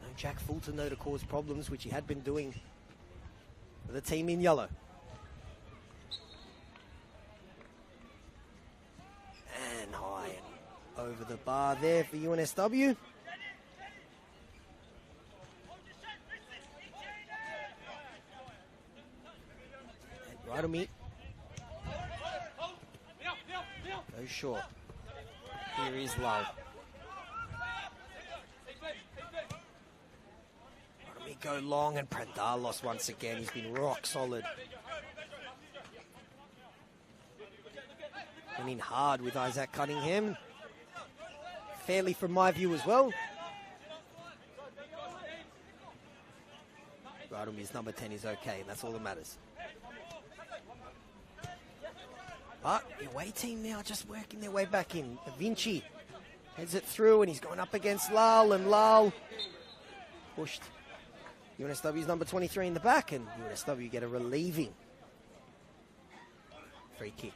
No Jack Fulton though to cause problems, which he had been doing for the team in yellow. And high and over the bar there for UNSW. Rydalmere goes short. Here is Lull. Rydalmere go long, and Prendalos once again. He's been rock solid. And in hard with Isaac Cunningham. Fairly from my view as well. Rydalmere's number 10 is okay, and that's all that matters. But the away team now just working their way back in. Vinci heads it through, and he's going up against Lull, and Lull pushed UNSW's number 23 in the back, and UNSW get a relieving free kick.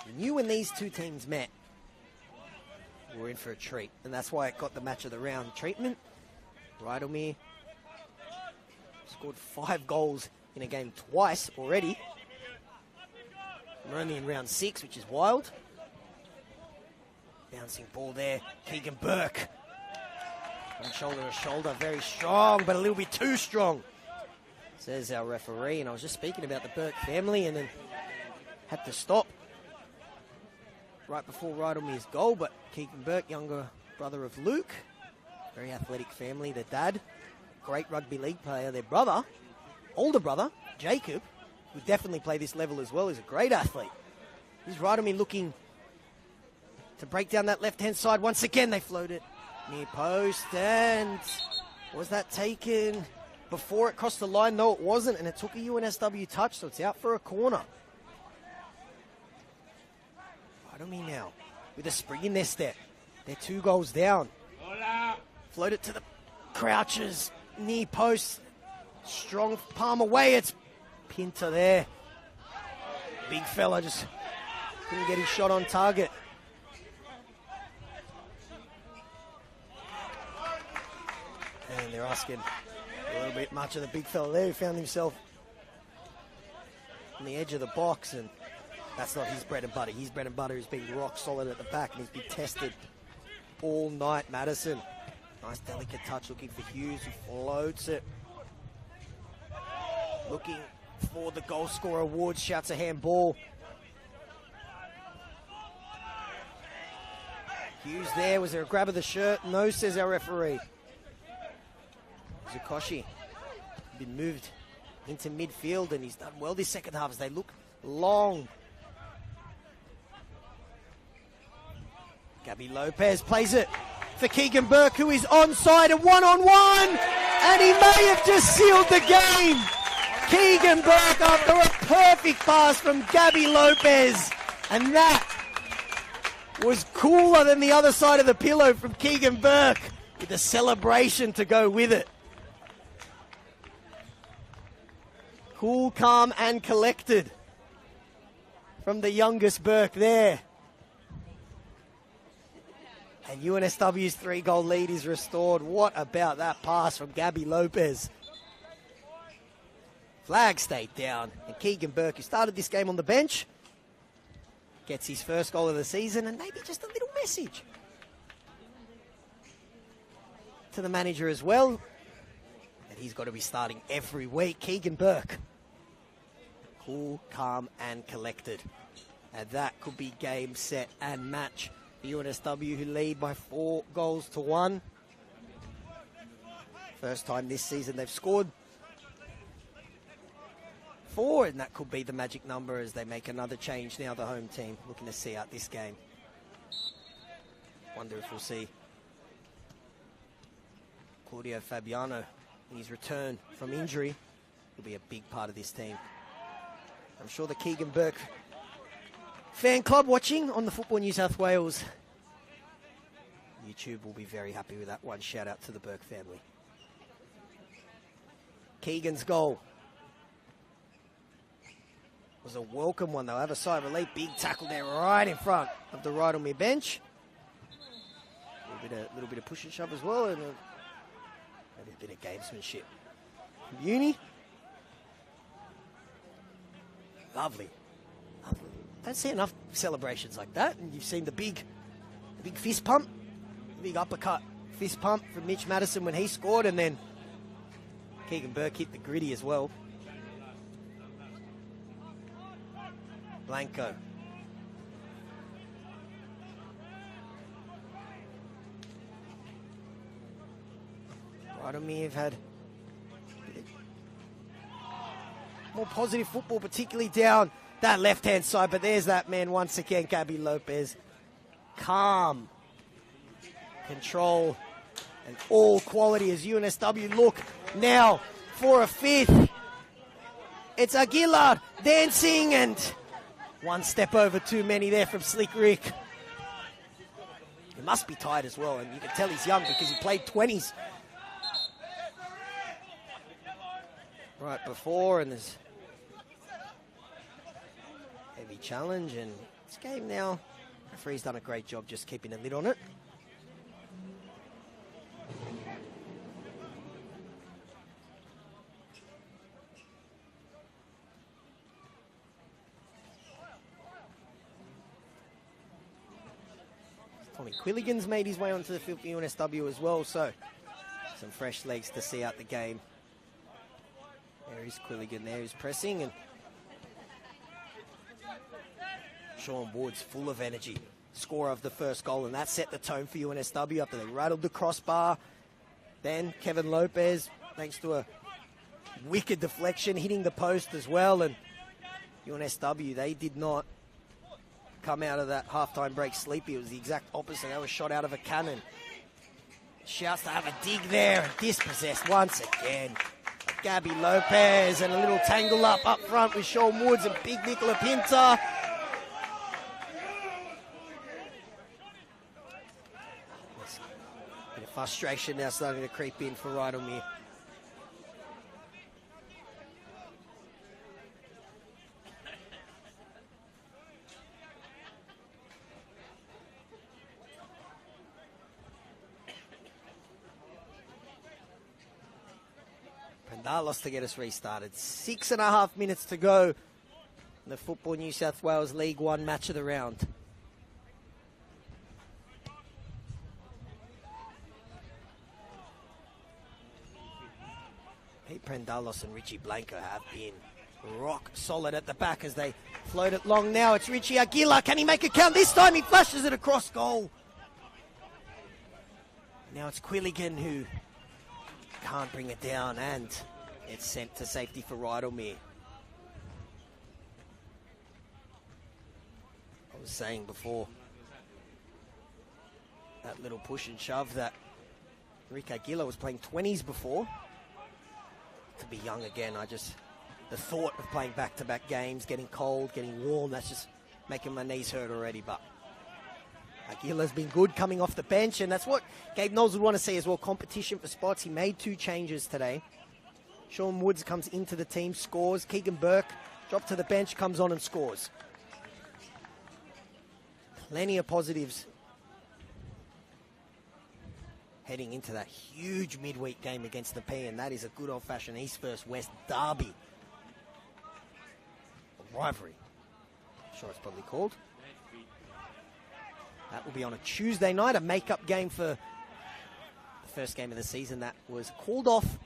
You knew when these two teams met, we're in for a treat, and that's why it got the match of the round treatment. Rydalmere scored 5 goals in a game twice already. We're only in round 6, which is wild. Bouncing ball there, Keegan Burke. From shoulder to shoulder, very strong, but a little bit too strong, says our referee. And I was just speaking about the Burke family, and then had to stop right before Rydalmere's goal. But Keegan Burke, younger brother of Luke, very athletic family. Their dad, great rugby league player. Their brother, older brother, Jacob, who definitely play this level as well, is a great athlete. Here's Rydalmere looking to break down that left-hand side. Once again, they float it near post, and was that taken before it crossed the line? No, it wasn't, and it took a UNSW touch, so it's out for a corner. Rydalmere now with a spring in their step. They're 2 goals down. Float it to the Crouchers near post. Strong palm away. It's Pinter there. Big fella just couldn't get his shot on target. And they're asking a little bit much of the big fella there, who found himself on the edge of the box, and that's not his bread and butter. His bread and butter has been rock solid at the back, and he's been tested all night. Madison, nice delicate touch, looking for Hughes, who floats it. Looking for the goal scorer award, shouts a handball. Hughes there, was there a grab of the shirt? No, says our referee. Zukoshi been moved into midfield, and he's done well this second half as they look long. Gabby Lopez plays it for Keegan Burke, who is onside and one-on-one, and he may have just sealed the game. Keegan Burke after a perfect pass from Gabby Lopez, and that was cooler than the other side of the pillow from Keegan Burke, with a celebration to go with it. Cool, calm, and collected from the youngest Burke there. And UNSW's 3-goal lead is restored. What about that pass from Gabby Lopez? Flag stayed down. And Keegan Burke, who started this game on the bench, gets his first goal of the season, and maybe just a little message to the manager as well, that he's got to be starting every week. Keegan Burke. Cool, calm, and collected. And that could be game, set, and match. The UNSW, who lead by 4-1. First time this season they've scored 4, and that could be the magic number as they make another change now, the home team, looking to see out this game. Wonder if we'll see Claudio Fabiano in his return from injury. Will be a big part of this team. I'm sure the Keegan Burke fan club watching on the Football New South Wales YouTube will be very happy with that one. Shout out to the Burke family. Keegan's goal was a welcome one. They'll have a sigh of relief. Big tackle there right in front of the Rydalmere bench. A little bit of push and shove as well, and maybe a bit of gamesmanship from Uni. Lovely. Lovely. Don't see enough celebrations like that. And you've seen the big fist pump, the big uppercut fist pump from Mitch Madison when he scored, and then Keegan Burke hit the gritty as well. Blanco. Rydalmere have had more positive football, particularly down that left-hand side, but there's that man once again, Gabby Lopez. Calm, control, and all quality as UNSW look now for a 5th. It's Aguilar dancing, and one step over too many there from Slick Rick. He must be tired as well, and you can tell he's young because he played 20s right before, and there's heavy challenge, and this game now, referee's done a great job just keeping a lid on it. Tommy Quilligan's made his way onto the field for UNSW as well, so some fresh legs to see out the game. There is Quilligan there, who's pressing, and Sean Woods full of energy, scorer of the first goal, and that set the tone for UNSW after they rattled the crossbar. Then Kevin Lopez, thanks to a wicked deflection, hitting the post as well, and UNSW, they did not come out of that halftime break sleepy. It was the exact opposite. They were shot out of a cannon. Shouts to have a dig there, and dispossessed once again. Gabby Lopez, and a little tangle up front with Sean Woods and big Nicola Pinta. Bit of frustration now starting to creep in for Rydalmere. Pendalos to get us restarted. 6.5 minutes to go in the Football New South Wales League One match of the round. Pete Pendalos and Richie Blanco have been rock solid at the back as they float it long now. It's Richie Aguilar. Can he make it count? This time he flashes it across goal. Now it's Quilligan who can't bring it down, and it's sent to safety for Rydalmere. I was saying before, that little push and shove that Rick Aguilar was playing 20s before. To be young again, the thought of playing back-to-back games, getting cold, getting warm, that's just making my knees hurt already, but Aguilar's been good coming off the bench, and that's what Gabe Knowles would want to see as well, competition for spots. He made 2 changes today. Sean Woods comes into the team, scores. Keegan Burke dropped to the bench, comes on and scores. Plenty of positives heading into that huge midweek game against the P, and that is a good old-fashioned East vs West derby. A rivalry, I'm sure it's probably called. That will be on a Tuesday night, a make-up game for the first game of the season that was called off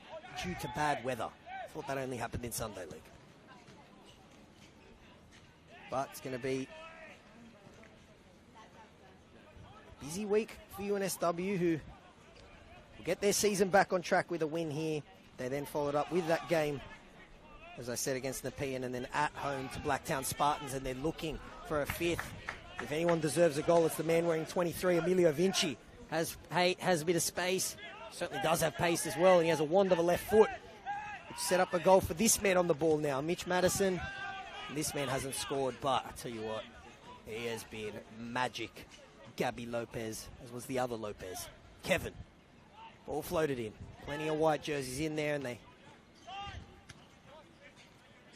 due to bad weather. Thought that only happened in Sunday League. But it's going to be a busy week for UNSW, who will get their season back on track with a win here. They then followed up with that game, as I said, against Nepean, and then at home to Blacktown Spartans, and they're looking for a 5th. If anyone deserves a goal, it's the man wearing 23, Emilio Vinci. Has a bit of space, certainly does have pace as well, and he has a wand of a left foot, which set up a goal for this man on the ball now, Mitch Madison. This man hasn't scored, but I tell you what, he has been magic. Gabby Lopez, as was the other Lopez. Kevin, ball floated in. Plenty of white jerseys in there, and they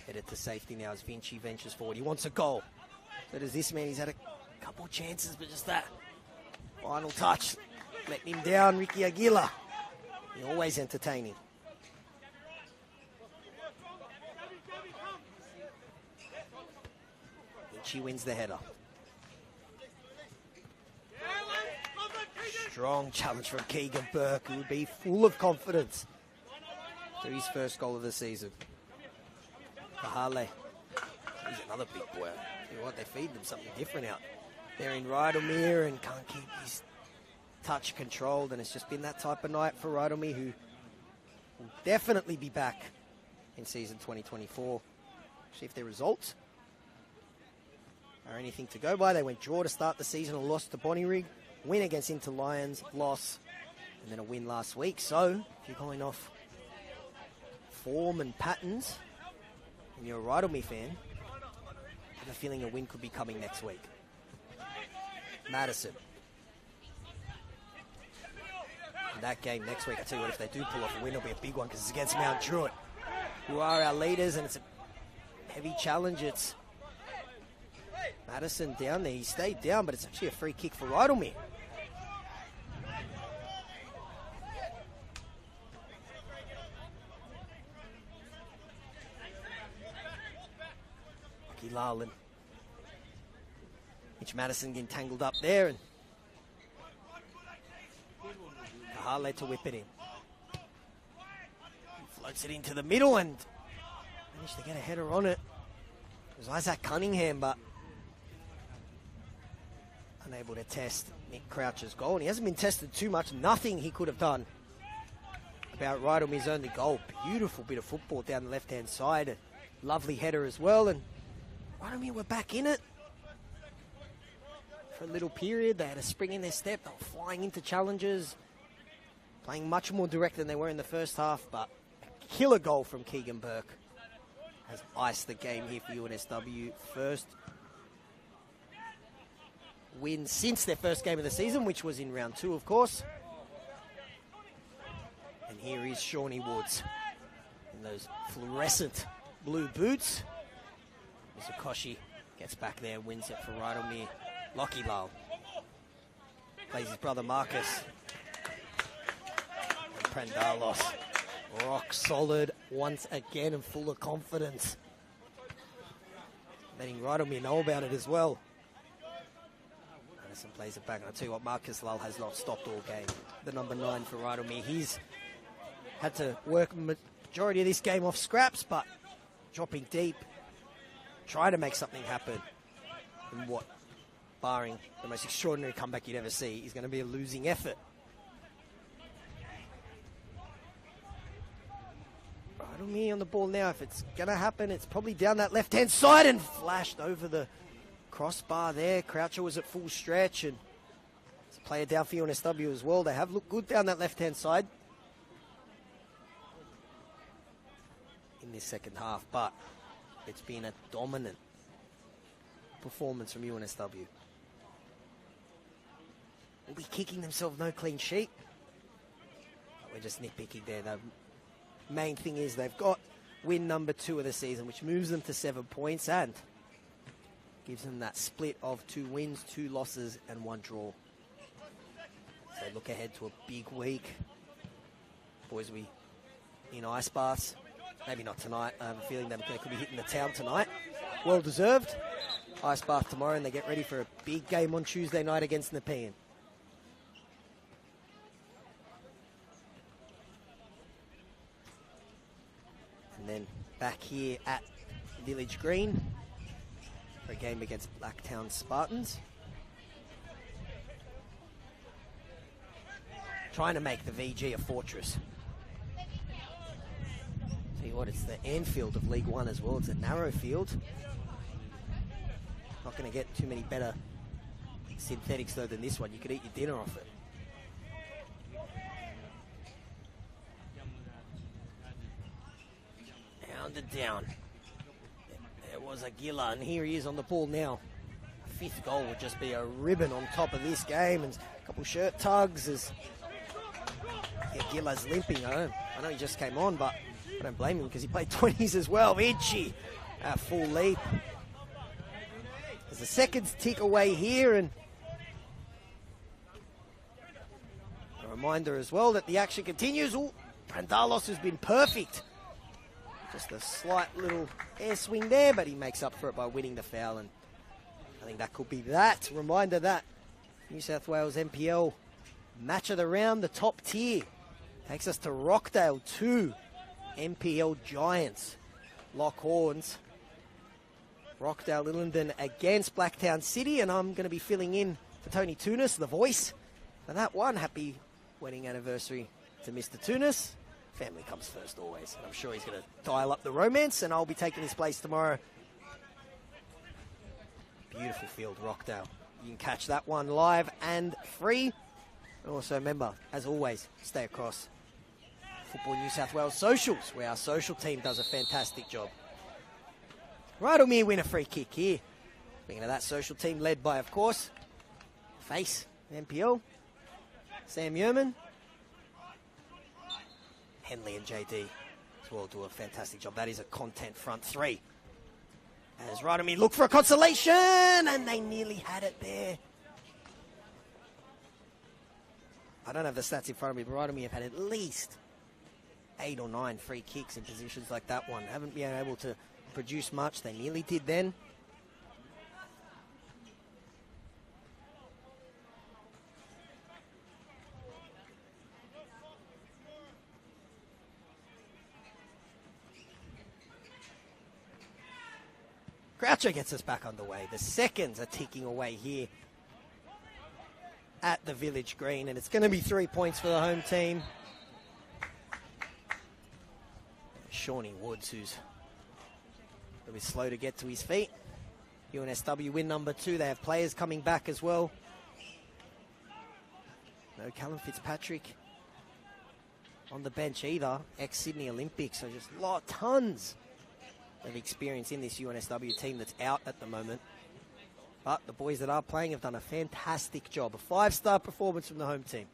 headed to safety now as Vinci ventures forward. He wants a goal. So does this man. He's had a couple of chances, but just that final touch letting him down. Ricky Aguilar, he's always entertaining. Vinci wins the header. Strong challenge from Keegan Burke, who would be full of confidence to his first goal of the season. Kahale, he's another big boy. You know what, they feed them something different out there in Rydalmere, and can't keep his touch controlled, and it's just been that type of night for Rydalmere, who will definitely be back in season 2024. See if their results are anything to go by. They went draw to start the season and lost to Bonnyrigg, win against Inter Lions, loss, and then a win last week. So if you're going off form and patterns and you're a Rydalmere fan, I have a feeling a win could be coming next week. Madison. In that game next week, I tell you what, if they do pull off a win, it'll be a big one because it's against Mount Druitt, who are our leaders, and it's a heavy challenge. It's Madison down there. He stayed down, but it's actually a free kick for Rydalmere. Larlin. Mitch Madison getting tangled up there, and Kahale to whip it in. He floats it into the middle and managed to get a header on it. It was Isaac Cunningham, but unable to test Nick Crouch's goal. And he hasn't been tested too much. Nothing he could have done about Rydalmere's only goal. Beautiful bit of football down the left-hand side. A lovely header as well, and Rydalmere were back in it for a little period. They had a spring in their step. They were flying into challenges, playing much more direct than they were in the first half, but a killer goal from Keegan Burke has iced the game here for UNSW. First win since their first game of the season, which was in round 2, of course. And here is Shawnee Woods in those fluorescent blue boots. Zukoshi gets back there, wins it for Rydalmere. Lockie Lal plays his brother Marcus. And Prendalos, rock solid once again and full of confidence. Letting Rydalmere know about it as well. Madison plays it back, and I'll tell you what, Marcus Lal has not stopped all game. The number 9 for Rydalmere. He's had to work majority of this game off scraps, but dropping deep, try to make something happen in what, barring the most extraordinary comeback you'd ever see, is going to be a losing effort. Rydalmere on the ball now. If it's going to happen, it's probably down that left-hand side and flashed over the crossbar there. Croucher was at full stretch, and it's a player down for UNSW as well. They have looked good down that left-hand side in this second half, but it's been a dominant performance from UNSW. will be kicking themselves no clean sheet. But we're just nitpicking there. The main thing is they've got win number 2 of the season, which moves them to 7 points and gives them that split of 2 wins, 2 losses, and 1 draw. So they look ahead to a big week. Boys will be in ice baths. Maybe not tonight. I have a feeling they could be hitting the town tonight. Well deserved. Ice bath tomorrow, and they get ready for a big game on Tuesday night against Nepean. And then back here at Village Green for a game against Blacktown Spartans. Trying to make the VG a fortress. Tell you what, it's the Anfield of League One as well. It's a narrow field. Not going to get too many better synthetics though than this one. You could eat your dinner off it. Hounded down. There was Aguilar, and here he is on the ball now. 5th goal would just be a ribbon on top of this game, and a couple shirt tugs as Aguilar's limping. I know he just came on, but I don't blame him because he played 20s as well. Itchy at full leap. There's the seconds tick away here, and a reminder as well that the action continues. Ooh, Brandalos has been perfect. Just a slight little air swing there, but he makes up for it by winning the foul, and I think that could be that. Reminder that New South Wales NPL match of the round, the top tier, takes us to Rockdale 2, NPL Giants lock horns. Rockdale Illingdon against Blacktown City, and I'm going to be filling in for Tony Tunis, the voice, for that one. Happy wedding anniversary to Mr. Tunis. Family comes first always, and I'm sure he's going to dial up the romance, and I'll be taking his place tomorrow. Beautiful field, Rockdale. You can catch that one live and free. And also remember, as always, stay across Football New South Wales socials, where our social team does a fantastic job. Rydalmere win a free kick here. Speaking of that social team, led by, of course, Face, NPL, Sam Yeoman, Henley and JD as well do a fantastic job. That is a content front 3. As Rydalmere look for a consolation, and they nearly had it there. I don't have the stats in front of me, but Rydalmere have had at least 8 or 9 free kicks in positions like that one. Haven't been able to produce much. They nearly did then. Groucho gets us back underway. The seconds are ticking away here at the Village Green, and it's going to be 3 points for the home team. Shawnee Woods, who's a bit slow to get to his feet. UNSW win number 2. They have players coming back as well. No Callum Fitzpatrick on the bench either. Ex-Sydney Olympics, so just tons of experience in this UNSW team that's out at the moment. But the boys that are playing have done a fantastic job. A 5-star performance from the home team.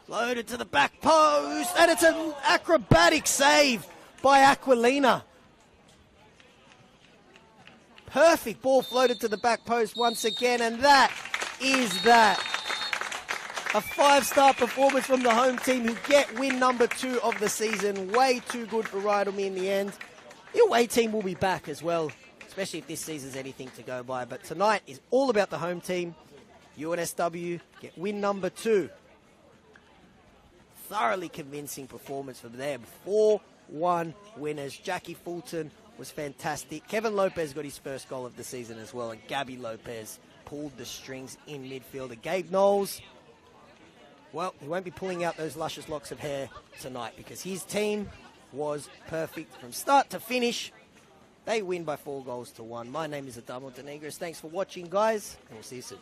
Loaded to the back post, and it's an acrobatic save by Aquilina. Perfect ball floated to the back post once again, and that is that. A 5-star performance from the home team, who get win number 2 of the season. Way too good for Rydalmere in the end. The away team will be back as well, especially if this season's anything to go by. But tonight is all about the home team. UNSW get win number 2. Thoroughly convincing performance from them. 4-1 winners. Jackie Fulton was fantastic. Kevin Lopez got his first goal of the season as well, and Gabby Lopez pulled the strings in midfield. And Gabe Knowles, well, he won't be pulling out those luscious locks of hair tonight, because his team was perfect from start to finish. They win by 4 goals to 1. My name is Adamo Denegris. Thanks for watching, guys, and we'll see you soon.